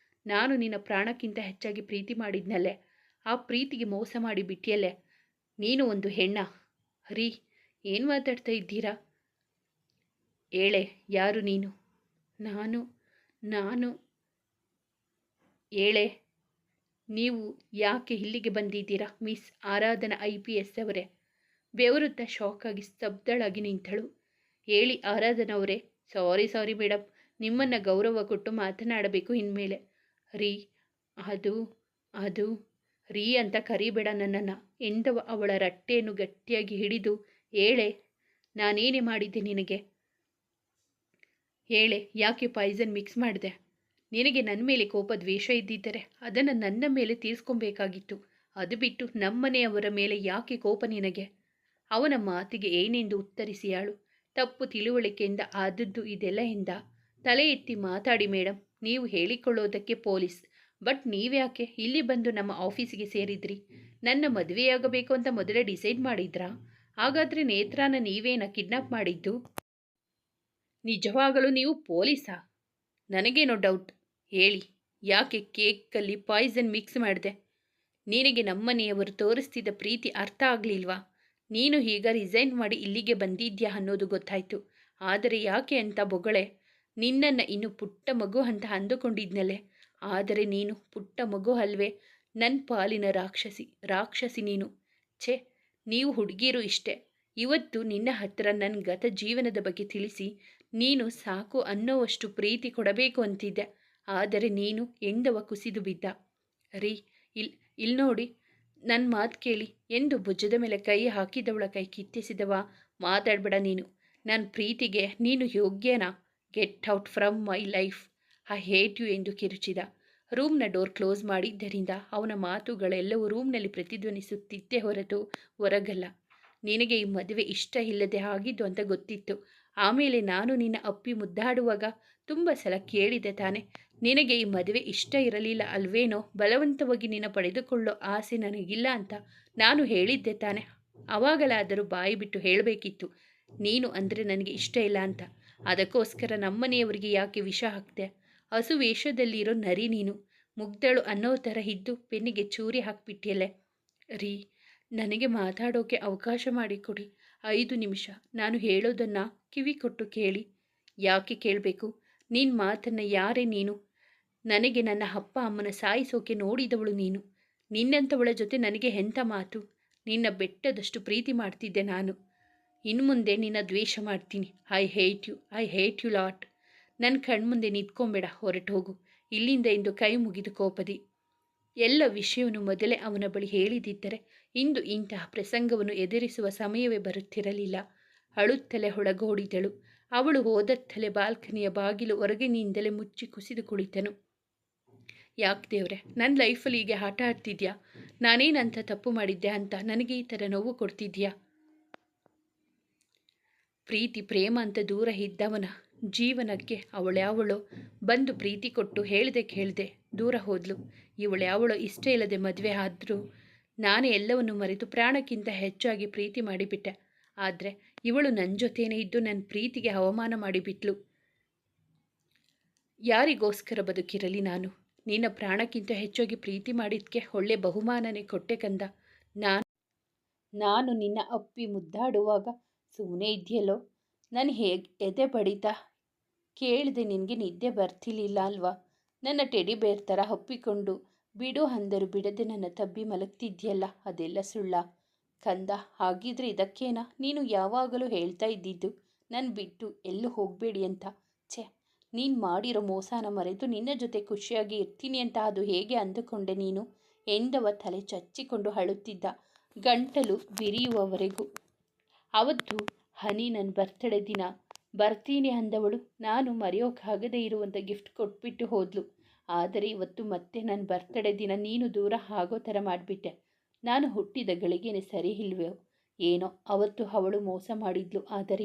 ನಾನು ನಿನ್ನ ಪ್ರಾಣಕ್ಕಿಂತ ಹೆಚ್ಚಾಗಿ ಪ್ರೀತಿ ಮಾಡಿದ್ನಲ್ಲೇ. ಆ ಪ್ರೀತಿಗೆ ಮೋಸ ಮಾಡಿ ಬಿಟ್ಟಿಯಲ್ಲೇ. ನೀನು ಒಂದು ಹೆಣ್ಣ? ರೀ, ಏನು ಮಾತಾಡ್ತಾ ಇದ್ದೀರಾ? ಏಳೆ, ಯಾರು ನೀನು? ನಾನು ಏಳೆ, ನೀವು ಯಾಕೆ ಇಲ್ಲಿಗೆ ಬಂದಿದ್ದೀರಾ ಮಿಸ್ ಆರಾಧನಾ IPS ಅವರೇ? ಬೆವರುತ್ತಾ ಶಾಕಾಗಿ ಸ್ತಬ್ಧಳಾಗಿ ನಿಂತಳು. ಹೇಳಿ ಆರಾಧನಾ ಅವರೇ. ಸಾರಿ ಮೇಡಮ್, ನಿಮ್ಮನ್ನು ಗೌರವ ಕೊಟ್ಟು ಮಾತನಾಡಬೇಕು ಇನ್ಮೇಲೆ. ರೀ, ಅದು ರೀ ಅಂತ ಕರಿಬೇಡ ನನ್ನನ್ನು ಎಂದವ ಅವಳ ರಟ್ಟೆಯನ್ನು ಗಟ್ಟಿಯಾಗಿ ಹಿಡಿದು. ಹೇಳೆ, ನಾನೇನೇ ಮಾಡಿದ್ದೆ ನಿನಗೆ? ಹೇಳೆ, ಯಾಕೆ ಪಾಯ್ಸನ್ ಮಿಕ್ಸ್ ಮಾಡಿದೆ? ನಿನಗೆ ನನ್ನ ಮೇಲೆ ಕೋಪ ದ್ವೇಷ ಇದ್ದಿದ್ದರೆ ಅದನ್ನು ನನ್ನ ಮೇಲೆ ತೀರಿಸ್ಕೊಬೇಕಾಗಿತ್ತು. ಅದು ಬಿಟ್ಟು ನಮ್ಮನೆಯವರ ಮೇಲೆ ಯಾಕೆ ಕೋಪ ನಿನಗೆ? ಅವನ ಮಾತಿಗೆ ಏನೆಂದು ಉತ್ತರಿಸಿಯಾಳು. ತಪ್ಪು ತಿಳುವಳಿಕೆಯಿಂದ ಆದದ್ದು ಇದೆಲ್ಲ ಎಂದ. ತಲೆ ಎತ್ತಿ ಮಾತಾಡಿ ಮೇಡಮ್. ನೀವು ಹೇಳಿಕೊಳ್ಳೋದಕ್ಕೆ ಪೊಲೀಸ್, ಬಟ್ ನೀವ್ಯಾಕೆ ಇಲ್ಲಿ ಬಂದು ನಮ್ಮ ಆಫೀಸಿಗೆ ಸೇರಿದ್ರಿ? ನನ್ನ ಮದುವೆಯಾಗಬೇಕು ಅಂತ ಮೊದಲೇ ಡಿಸೈಡ್ ಮಾಡಿದ್ರಾ? ಹಾಗಾದರೆ ನೇತ್ರಾನ ನೀವೇನ ಕಿಡ್ನಾಪ್ ಮಾಡಿದ್ದು? ನಿಜವಾಗಲೂ ನೀವು ಪೊಲೀಸಾ? ನನಗೇನೋ ಡೌಟ್. ಹೇಳಿ, ಯಾಕೆ ಕೇಕಲ್ಲಿ ಪಾಯ್ಸನ್ ಮಿಕ್ಸ್ ಮಾಡಿದೆ? ನಿನಗೆ ನಮ್ಮನೆಯವರು ತೋರಿಸ್ತಿದ್ದ ಪ್ರೀತಿ ಅರ್ಥ ಆಗಲಿಲ್ವಾ? ನೀನು ಈಗ ರಿಸೈನ್ ಮಾಡಿ ಇಲ್ಲಿಗೆ ಬಂದಿದ್ಯಾ ಅನ್ನೋದು ಗೊತ್ತಾಯಿತು. ಆದರೆ ಯಾಕೆ ಅಂತ ಬೊಗಳೆ? ನಿನ್ನನ್ನು ಇನ್ನು ಪುಟ್ಟ ಮಗು ಅಂತ ಅಂದುಕೊಂಡಿದ್ನಲ್ಲೇ. ಆದರೆ ನೀನು ಪುಟ್ಟ ಮಗು ಅಲ್ವೇ? ನನ್ನ ಪಾಲಿನ ರಾಕ್ಷಸಿ ನೀನು. ಛೇ, ನೀವು ಹುಡುಗಿರು ಇಷ್ಟೇ. ಇವತ್ತು ನಿನ್ನ ಹತ್ರ ನನ್ನ ಗತ ಜೀವನದ ಬಗ್ಗೆ ತಿಳಿಸಿ ನೀನು ಸಾಕು ಅನ್ನೋವಷ್ಟು ಪ್ರೀತಿ ಕೊಡಬೇಕು ಅಂತಿದ್ದೆ. ಆದರೆ ನೀನು ಎಂದವ ಕುಸಿದು ಬಿದ್ದ. ರೀ, ಇಲ್ಲಿ ನೋಡಿ, ನನ್ನ ಮಾತು ಕೇಳಿ ಎಂದು ಭುಜದ ಮೇಲೆ ಕೈ ಹಾಕಿದವಳ ಕೈ ಕಿತ್ತೆಸಿದವ. ಮಾತಾಡಬೇಡ ನೀನು. ನನ್ನ ಪ್ರೀತಿಗೆ ನೀನು ಯೋಗ್ಯನಾ? Get out from my life. I hate you ಎಂದು ಕಿರುಚಿದ. ರೂಮ್ನ ಡೋರ್ ಕ್ಲೋಸ್ ಮಾಡಿದ್ದರಿಂದ ಅವನ ಮಾತುಗಳೆಲ್ಲವೂ ರೂಮ್ನಲ್ಲಿ ಪ್ರತಿಧ್ವನಿಸುತ್ತಿದ್ದೇ ಹೊರತು ಹೊರಗಲ್ಲ. ನಿನಗೆ ಈ ಮದುವೆ ಇಷ್ಟ ಇಲ್ಲದೆ ಆಗಿದ್ದು ಅಂತ ಗೊತ್ತಿತ್ತು. ಆಮೇಲೆ ನಾನು ನಿನ್ನ ಅಪ್ಪಿ ಮುದ್ದಾಡುವಾಗ ತುಂಬ ಸಲ ಕೇಳಿದೆ ತಾನೆ, ನಿನಗೆ ಈ ಮದುವೆ ಇಷ್ಟ ಇರಲಿಲ್ಲ ಅಲ್ವೇನೋ? ಬಲವಂತವಾಗಿ ನಿನ್ನ ಪಡೆದುಕೊಳ್ಳೋ ಆಸೆ ನನಗಿಲ್ಲ ಅಂತ ನಾನು ಹೇಳಿದ್ದೆ ತಾನೆ. ಆವಾಗಲಾದರೂ ಬಾಯಿ ಬಿಟ್ಟು ಹೇಳಬೇಕಿತ್ತು, ನೀನು ಅಂದರೆ ನನಗೆ ಇಷ್ಟ ಇಲ್ಲ ಅಂತ. ಅದಕ್ಕೋಸ್ಕರ ನಮ್ಮನೆಯವರಿಗೆ ಯಾಕೆ ವಿಷ ಹಾಕ್ತೆ? ಹಸು ವೇಷದಲ್ಲಿರೋ ನರಿ ನೀನು. ಮುಗ್ದಳು ಅನ್ನೋ ಥರ ಇದ್ದು ಬೆನ್ನಿಗೆ ಚೂರಿ ಹಾಕ್ಬಿಟ್ಟಿಯಲ್ಲೇ. ರೀ, ನನಗೆ ಮಾತಾಡೋಕೆ ಅವಕಾಶ ಮಾಡಿಕೊಡಿ. 5 ನಿಮಿಷ ನಾನು ಹೇಳೋದನ್ನು ಕಿವಿ ಕೊಟ್ಟು ಕೇಳಿ. ಯಾಕೆ ಕೇಳಬೇಕು? ನಿನ್ನ ಮಾತನ್ನು ಯಾರೇ ನೀನು? ನನಗೆ ನನ್ನ ಅಪ್ಪ ಅಮ್ಮನ ಸಾಯಿಸೋಕೆ ನೋಡಿದವಳು ನೀನು. ನಿನ್ನಂಥವಳ ಜೊತೆ ನನಗೆ ಎಂಥ ಮಾತು? ನಿನ್ನ ಬೆಟ್ಟದಷ್ಟು ಪ್ರೀತಿ ಮಾಡ್ತಿದ್ದೆ ನಾನು. ಇನ್ನು ಮುಂದೆ ನಿನ್ನ ದ್ವೇಷ ಮಾಡ್ತೀನಿ. I hate you lot. ನನ್ನ ಕಣ್ಮುಂದೆ ನಿಂತ್ಕೊಂಬೇಡ, ಹೊರಟು ಹೋಗು ಇಲ್ಲಿಂದ ಎಂದು ಕೈ ಮುಗಿದು ಕೋಪದಿ. ಎಲ್ಲ ವಿಷಯವನ್ನು ಮೊದಲೇ ಅವನ ಬಳಿ ಹೇಳಿದಿದ್ದರೆ ಇಂದು ಇಂತಹ ಪ್ರಸಂಗವನ್ನು ಎದುರಿಸುವ ಸಮಯವೇ ಬರುತ್ತಿರಲಿಲ್ಲ. ಅಳುತ್ತಲೇ ಹೊಳಗೋಡಿದಳು. ಅವಳು ಹೋದತ್ತಲೇ ಬಾಲ್ಕನಿಯ ಬಾಗಿಲು ಹೊರಗಿನಿಂದಲೇ ಮುಚ್ಚಿ ಕುಸಿದು ಕುಳಿತನು. ಯಾಕೆ ದೇವ್ರೆ, ನನ್ನ ಲೈಫಲ್ಲಿ ಹೀಗೆ ಆಟ ಆಡ್ತಿದ್ಯಾ? ನಾನೇನಂತ ತಪ್ಪು ಮಾಡಿದ್ದೆ ಅಂತ ನನಗೆ ಈ ಥರ ನೋವು ಕೊಡ್ತಿದ್ಯಾ? ಪ್ರೀತಿ ಪ್ರೇಮ ಅಂತ ದೂರ ಇದ್ದವನ ಜೀವನಕ್ಕೆ ಅವಳ್ಯಾವಳೋ ಬಂದು ಪ್ರೀತಿ ಕೊಟ್ಟು ಹೇಳ್ದೆ ದೂರ ಹೋದ್ಲು. ಇವಳ್ಯಾವಳೋ ಇಷ್ಟ ಇಲ್ಲದೆ ಮದುವೆ ಆದರೂ ನಾನೇ ಎಲ್ಲವನ್ನು ಮರೆತು ಪ್ರಾಣಕ್ಕಿಂತ ಹೆಚ್ಚಾಗಿ ಪ್ರೀತಿ ಮಾಡಿಬಿಟ್ಟೆ. ಆದರೆ ಇವಳು ನನ್ನ ಜೊತೆನೇ ಇದ್ದು ನನ್ನ ಪ್ರೀತಿಗೆ ಅವಮಾನ ಮಾಡಿಬಿಟ್ಲು. ಯಾರಿಗೋಸ್ಕರ ಬದುಕಿರಲಿ ನಾನು? ನಿನ್ನ ಪ್ರಾಣಕ್ಕಿಂತ ಹೆಚ್ಚಾಗಿ ಪ್ರೀತಿ ಮಾಡಿದ್ದಕ್ಕೆ ಒಳ್ಳೆ ಬಹುಮಾನನೇ ಕೊಟ್ಟೆ ಕಂದ. ನಾನು ನಿನ್ನ ಅಪ್ಪಿ ಮುದ್ದಾಡುವಾಗ ಸುಮ್ಮನೆ ಇದೆಯಲ್ಲೋ? ನಾನು ಹೇಗೆ ಎದೆ ಬಡಿತಾ ಕೇಳಿದೆ, ನಿನಗೆ ನಿದ್ದೆ ಬರ್ತಿರ್ಲಿಲ್ಲ ಅಲ್ವಾ? ನನ್ನ ಟೆಡಿ ಬೇರ್ ಥರ ಅಪ್ಪಿಕೊಂಡು ಬಿಡು ಅಂದರು ಬಿಡದೆ ನನ್ನ ತಬ್ಬಿ ಮಲಗ್ತಿದ್ಯಲ್ಲ, ಅದೆಲ್ಲ ಸುಳ್ಳ ಕಂದ? ಹಾಗಿದ್ರೆ ಇದಕ್ಕೇನಾ ನೀನು ಯಾವಾಗಲೂ ಹೇಳ್ತಾ ಇದ್ದಿದ್ದು ನನ್ನ ಬಿಟ್ಟು ಎಲ್ಲೂ ಹೋಗಬೇಡಿ ಅಂತ? ಛೆ, ನೀನು ಮಾಡಿರೋ ಮೋಸನ ಮರೆತು ನಿನ್ನ ಜೊತೆ ಖುಷಿಯಾಗಿ ಇರ್ತೀನಿ ಅಂತ ಅದು ಹೇಗೆ ಅಂದುಕೊಂಡೆ ನೀನು? ಎಂದವ ತಲೆ ಚಚ್ಚಿಕೊಂಡು ಅಳುತ್ತಿದ್ದ, ಗಂಟಲು ಬಿರಿಯುವವರೆಗೂ. ಅವತ್ತು ಹನಿ ನನ್ನ ಬರ್ತಡೇ ದಿನ ಬರ್ತೀನಿ ಅಂದವಳು ನಾನು ಮರೆಯೋಕ್ಕಾಗದೇ ಇರುವಂಥ ಗಿಫ್ಟ್ ಕೊಟ್ಬಿಟ್ಟು ಹೋದ್ಲು. ಆದರೆ ಇವತ್ತು ಮತ್ತೆ ನನ್ನ ಬರ್ತಡೇ ದಿನ ನೀನು ದೂರ ಆಗೋ ಥರ ಮಾಡಿಬಿಟ್ಟೆ. ನಾನು ಹುಟ್ಟಿದ ಗಳಿಗೆನೇ ಸರಿ ಇಲ್ವೋ ಏನೋ. ಅವತ್ತು ಅವಳು ಮೋಸ ಮಾಡಿದ್ಲು, ಆದರೆ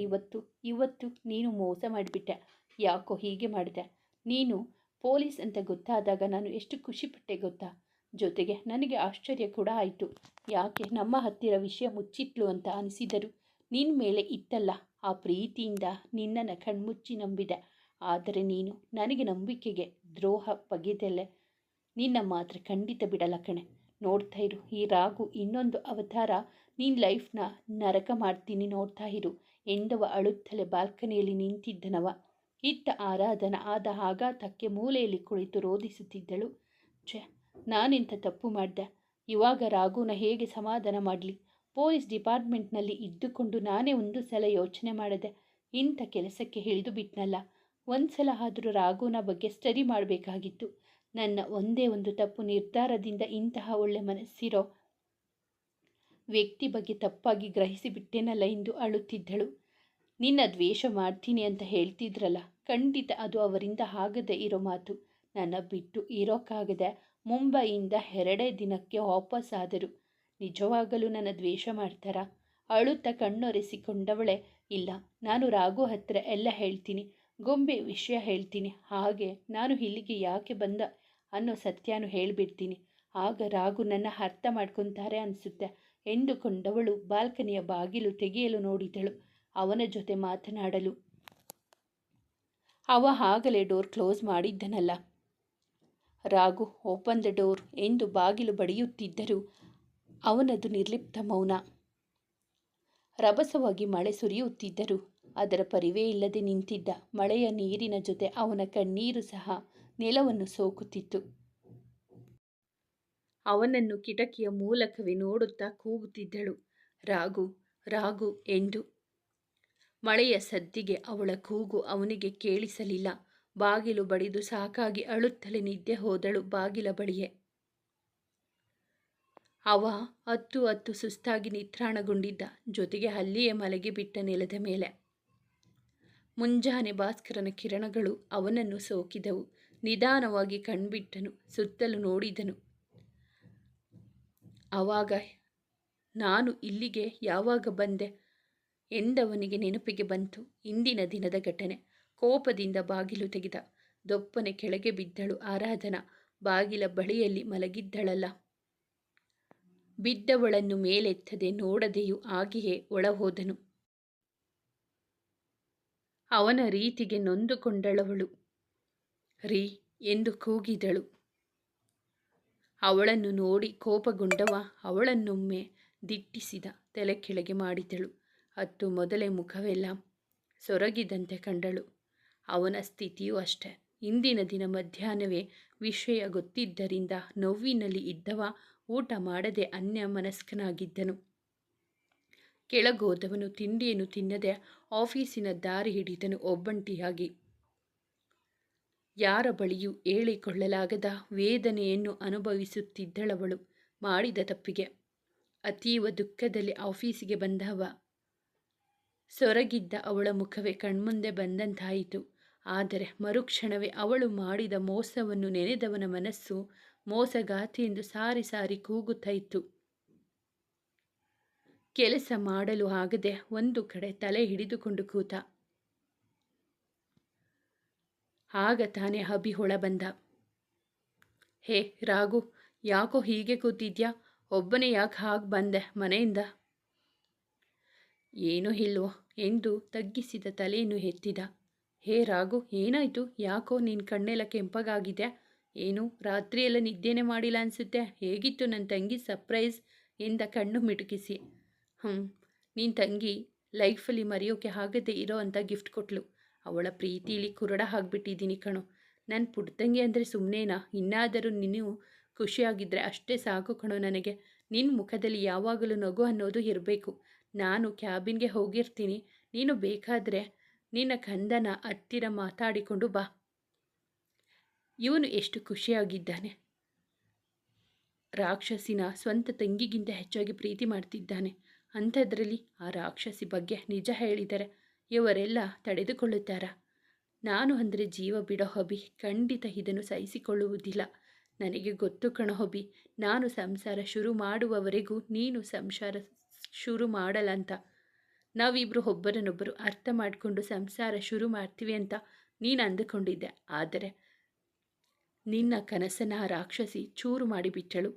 ಇವತ್ತು ನೀನು ಮೋಸ ಮಾಡಿಬಿಟ್ಟೆ. ಯಾಕೋ ಹೀಗೆ ಮಾಡಿದೆ? ನೀನು ಪೊಲೀಸ್ ಅಂತ ಗೊತ್ತಾದಾಗ ನಾನು ಎಷ್ಟು ಖುಷಿಪಟ್ಟೆ ಗೊತ್ತಾ? ಜೊತೆಗೆ ನನಗೆ ಆಶ್ಚರ್ಯ ಕೂಡ ಆಯಿತು. ಯಾಕೆ ನಮ್ಮ ಹತ್ತಿರ ವಿಷಯ ಮುಚ್ಚಿಟ್ಲು ಅಂತ ಅನಿಸಿದರು. ನಿನ್ನ ಮೇಲೆ ಇತ್ತಲ್ಲ ಆ ಪ್ರೀತಿಯಿಂದ ನಿನ್ನನ್ನು ಕಣ್ಮುಚ್ಚಿ ನಂಬಿದೆ. ಆದರೆ ನೀನು ನನಗೆ ನಂಬಿಕೆಗೆ ದ್ರೋಹ ಬಗೆದೆಲೆ. ನಿನ್ನ ಮಾತ್ರ ಖಂಡಿತ ಬಿಡಲ್ಲ ಕಣೆ. ನೋಡ್ತಾ ಇರು, ಈ ರಾಗು ಇನ್ನೊಂದು ಅವತಾರ ನಿನ್ನ ಲೈಫ್ನ ನರಕ ಮಾಡ್ತೀನಿ, ನೋಡ್ತಾ ಇರು ಎಂದವ ಅಳುತ್ತಲೆ ಬಾಲ್ಕನಿಯಲ್ಲಿ ನಿಂತಿದ್ದನವ. ಇತ್ತ ಆರಾಧನಾ ಆದ ಆಘಾತಕ್ಕೆ ಮೂಲೆಯಲ್ಲಿ ಕುಳಿತು ರೋಧಿಸುತ್ತಿದ್ದಳು. ಛೆ, ನಾನೆಂಥ ತಪ್ಪು ಮಾಡಿದೆ? ಇವಾಗ ರಾಗುನ ಹೇಗೆ ಸಮಾಧಾನ ಮಾಡಲಿ? ಪೊಲೀಸ್ ಡಿಪಾರ್ಟ್ಮೆಂಟ್ನಲ್ಲಿ ಇದ್ದುಕೊಂಡು ನಾನೇ ಒಂದು ಸಲ ಯೋಚನೆ ಮಾಡಿದೆ, ಇಂಥ ಕೆಲಸಕ್ಕೆ ಹಿಡಿದು ಬಿಟ್ನಲ್ಲ. ಒಂದು ಸಲ ಆದರೂ ರಾಗುನ ಬಗ್ಗೆ ಸ್ಟಡಿ ಮಾಡಬೇಕಾಗಿತ್ತು. ನನ್ನ ಒಂದೇ ಒಂದು ತಪ್ಪು ನಿರ್ಧಾರದಿಂದ ಇಂತಹ ಒಳ್ಳೆ ಮನಸ್ಸಿರೋ ವ್ಯಕ್ತಿ ಬಗ್ಗೆ ತಪ್ಪಾಗಿ ಗ್ರಹಿಸಿಬಿಟ್ಟೇನಲ್ಲ ಎಂದು ಅಳುತ್ತಿದ್ದಳು. ನಿನ್ನ ದ್ವೇಷ ಮಾಡ್ತೀನಿ ಅಂತ ಹೇಳ್ತಿದ್ರಲ್ಲ, ಖಂಡಿತ ಅದು ಅವರಿಂದ ಆಗದೆ ಇರೋ ಮಾತು. ನನ್ನ ಬಿಟ್ಟು ಇರೋಕ್ಕಾಗದೆ ಮುಂಬೈಯಿಂದ 2 ದಿನಕ್ಕೆ ವಾಪಸ್ ಆದರು. ನಿಜವಾಗಲೂ ನನ್ನ ದ್ವೇಷ ಮಾಡ್ತಾರಾ? ಅಳುತ್ತಾ ಕಣ್ಣೊರೆಸಿಕೊಂಡವಳೆ. ಇಲ್ಲ, ನಾನು ರಾಘು ಹತ್ರ ಎಲ್ಲ ಹೇಳ್ತೀನಿ, ಗೊಂಬೆ ವಿಷಯ ಹೇಳ್ತೀನಿ, ಹಾಗೆ ನಾನು ಇಲ್ಲಿಗೆ ಯಾಕೆ ಬಂದ ಅನ್ನೋ ಸತ್ಯನೂ ಹೇಳಿಬಿಡ್ತೀನಿ. ಆಗ ರಾಘು ನನ್ನ ಅರ್ಥ ಮಾಡ್ಕೊತಾರೆ ಅನಿಸುತ್ತೆ ಎಂದುಕೊಂಡವಳು ಬಾಲ್ಕನಿಯ ಬಾಗಿಲು ತೆಗೆಯಲು ನೋಡಿದಳು. ಅವನ ಜೊತೆ ಮಾತನಾಡಲು. ಅವ ಆಗಲೇ ಡೋರ್ ಕ್ಲೋಸ್ ಮಾಡಿದ್ದನಲ್ಲ. ರಾಘು ಓಪನ್ ದ ಡೋರ್ ಎಂದು ಬಾಗಿಲು ಬಡಿಯುತ್ತಿದ್ದರೂ ಅವನದು ನಿರ್ಲಿಪ್ತ ಮೌನ. ರಭಸವಾಗಿ ಮಳೆ ಸುರಿಯುತ್ತಿದ್ದರೂ ಅದರ ಪರಿವೇ ಇಲ್ಲದೆ ನಿಂತಿದ್ದ ಮಳೆಯ ನೀರಿನ ಜೊತೆ ಅವನ ಕಣ್ಣೀರು ಸಹ ನೆಲವನ್ನು ಸೋಕುತ್ತಿತ್ತು. ಅವನನ್ನು ಕಿಟಕಿಯ ಮೂಲಕವೇ ನೋಡುತ್ತಾ ಕೂಗುತ್ತಿದ್ದಳು, ರಾಘು ರಾಘು ಎಂದು. ಮಳೆಯ ಸದ್ದಿಗೆ ಅವಳ ಕೂಗು ಅವನಿಗೆ ಕೇಳಿಸಲಿಲ್ಲ. ಬಾಗಿಲು ಬಡಿದು ಸಾಕಾಗಿ ಅಳುತ್ತಲೇ ನಿದ್ದೆ ಹೋದಳು ಬಾಗಿಲ ಬಳಿಯೇ. ಅವ ಹತ್ತು ಸುಸ್ತಾಗಿ ನಿತ್ರಾಣಗೊಂಡಿದ್ದ. ಜೊತೆಗೆ ಅಲ್ಲಿಯೇ ಮಲಗಿಬಿಟ್ಟ ನೆಲದ ಮೇಲೆ. ಮುಂಜಾನೆ ಭಾಸ್ಕರನ ಕಿರಣಗಳು ಅವನನ್ನು ಸೋಕಿದವು. ನಿಧಾನವಾಗಿ ಕಣ್ಬಿಟ್ಟನು, ಸುತ್ತಲೂ ನೋಡಿದನು. ಆವಾಗ ನಾನು ಇಲ್ಲಿಗೆ ಯಾವಾಗ ಬಂದೆ ಎಂದವನಿಗೆ ನೆನಪಿಗೆ ಬಂತು ಇಂದಿನ ದಿನದ ಘಟನೆ. ಕೋಪದಿಂದ ಬಾಗಿಲು ತೆಗೆದ. ದೊಪ್ಪನೆ ಕೆಳಗೆ ಬಿದ್ದಳು ಆರಾಧನಾ. ಬಾಗಿಲ ಬಳಿಯಲ್ಲಿ ಮಲಗಿದ್ದಳಲ್ಲ. ಬಿದ್ದವಳನ್ನು ಮೇಲೆತ್ತದೆ ನೋಡದೆಯೂ ಹಾಗೆಯೇ ಒಳಹೋದನು. ಅವನ ರೀತಿಗೆ ನೊಂದುಕೊಂಡಳವಳು. ರೀ ಎಂದು ಕೂಗಿದಳು. ಅವಳನ್ನು ನೋಡಿ ಕೋಪಗೊಂಡವ ಅವಳನ್ನೊಮ್ಮೆ ದಿಟ್ಟಿಸಿದ. ತಲೆ ಕೆಳಗೆ ಮಾಡಿದಳು. ಮೊದಲೇ ಮುಖವೆಲ್ಲ ಸೊರಗಿದಂತೆ ಕಂಡಳು. ಅವನ ಸ್ಥಿತಿಯೂ ಅಷ್ಟೆ. ಇಂದಿನ ದಿನ ಮಧ್ಯಾಹ್ನವೇ ವಿಷಯ ಗೊತ್ತಿದ್ದರಿಂದ ನೋವಿನಲ್ಲಿ ಇದ್ದವ ಊಟ ಮಾಡದೆ ಅನ್ಯಮನಸ್ಕನಾಗಿದ್ದನು. ಕೆಳಗೋದವನು ತಿಂಡಿಯನ್ನು ತಿನ್ನದೆ ಆಫೀಸಿನ ದಾರಿ ಹಿಡಿದನು ಒಬ್ಬಂಟಿಯಾಗಿ. ಯಾರ ಬಳಿಯೂ ಹೇಳಿಕೊಳ್ಳಲಾಗದ ವೇದನೆಯನ್ನು ಅನುಭವಿಸುತ್ತಿದ್ದಳವಳು ಮಾಡಿದ ತಪ್ಪಿಗೆ. ಅತೀವ ದುಃಖದಲ್ಲಿ ಆಫೀಸಿಗೆ ಬಂದವ. ಸೊರಗಿದ್ದ ಅವಳ ಮುಖವೇ ಕಣ್ಮುಂದೆ ಬಂದಂತಾಯಿತು. ಆದರೆ ಮರುಕ್ಷಣವೇ ಅವಳು ಮಾಡಿದ ಮೋಸವನ್ನು ನೆನೆದವನ ಮನಸ್ಸು ಮೋಸಗಾತಿ ಎಂದು ಸಾರಿ ಸಾರಿ ಕೂಗುತ್ತಾ ಇತ್ತು. ಕೆಲಸ ಮಾಡಲು ಆಗದೆ ಒಂದು ಕಡೆ ತಲೆ ಹಿಡಿದುಕೊಂಡು ಕೂತ. ಆಗ ತಾನೇ ಅಭಿ ಹೊಳ ಬಂದ. ಹೇ ರಾಘು, ಯಾಕೋ ಹೀಗೆ ಕೂತಿದ್ಯಾ? ಒಬ್ಬನೇ ಯಾಕೆ ಹಾಗೆ ಬಂದೆ ಮನೆಯಿಂದ? ಏನೂ ಇಲ್ವೋ ಎಂದು ತಗ್ಗಿಸಿದ ತಲೆಯನ್ನು ಎತ್ತಿದ. ಹೇ ರಾಘು, ಏನಾಯಿತು? ಯಾಕೋ ನಿನ್ನ ಕಣ್ಣೆಲ್ಲ ಕೆಂಪಗಾಗಿದೆ? ಏನು ರಾತ್ರಿಯೆಲ್ಲ ನಿದ್ದೆನೇ ಮಾಡಿಲ್ಲ ಅನಿಸುತ್ತೆ. ಹೇಗಿತ್ತು ನನ್ನ ತಂಗಿ ಸರ್ಪ್ರೈಸ್ ಎಂದ ಕಣ್ಣು ಮಿಟುಕಿಸಿ. ನಿನ್ನ ತಂಗಿ ಲೈಫಲ್ಲಿ ಮರೆಯೋಕೆ ಆಗದೆ ಇರೋ ಅಂಥ ಗಿಫ್ಟ್ ಕೊಟ್ಲು. ಅವಳ ಪ್ರೀತಿಲಿ ಕುರುಡ ಆಗಿಬಿಟ್ಟಿದ್ದೀನಿ ಕಣೋ. ನನ್ನ ಪುಟ್ಟಂಗಿ ಅಂದರೆ ಸುಮ್ಮನೆನಾ? ಇನ್ನಾದರೂ ನೀನು ಖುಷಿಯಾಗಿದ್ದರೆ ಅಷ್ಟೇ ಸಾಕು ಕಣೋ ನನಗೆ. ನಿನ್ನ ಮುಖದಲ್ಲಿ ಯಾವಾಗಲೂ ನಗು ಅನ್ನೋದು ಇರಬೇಕು. ನಾನು ಕ್ಯಾಬಿನ್ಗೆ ಹೋಗಿರ್ತೀನಿ, ನೀನು ಬೇಕಾದರೆ ನಿನ್ನ ಕಂದನ ಹತ್ತಿರ ಮಾತಾಡಿಕೊಂಡು ಬಾ. ಇವನು ಎಷ್ಟು ಖುಷಿಯಾಗಿದ್ದಾನೆ. ರಾಕ್ಷಸಿನ ಸ್ವಂತ ತಂಗಿಗಿಂತ ಹೆಚ್ಚಾಗಿ ಪ್ರೀತಿ ಮಾಡ್ತಿದ್ದಾನೆ. ಅಂಥದ್ರಲ್ಲಿ ಆ ರಾಕ್ಷಸಿ ಬಗ್ಗೆ ನಿಜ ಹೇಳಿದರೆ ಇವರೆಲ್ಲ ತಡೆದುಕೊಳ್ಳುತ್ತಾರಾ? ನಾನು ಅಂದರೆ ಜೀವ ಬಿಡೋ ಹಬಿ, ಖಂಡಿತ ಇದನ್ನು ಸಹಿಸಿಕೊಳ್ಳುವುದಿಲ್ಲ. ನನಗೆ ಗೊತ್ತು ಕಣೋ ಹಬಿ, ನಾನು ಸಂಸಾರ ಶುರು ಮಾಡುವವರೆಗೂ ನೀನು ಸಂಸಾರ ಶುರು ಮಾಡಲ್ಲ ಅಂತ. ನಾವಿಬ್ಬರು ಒಬ್ಬರನ್ನೊಬ್ಬರು ಅರ್ಥ ಮಾಡಿಕೊಂಡು ಸಂಸಾರ ಶುರು ಮಾಡ್ತೀವಿ ಅಂತ ನೀನು ಅಂದುಕೊಂಡಿದ್ದೆ. ಆದರೆ ನಿನ್ನ ಕನಸನ್ನು ಆ ರಾಕ್ಷಸಿ ಚೂರು ಮಾಡಿಬಿಟ್ಟಳು.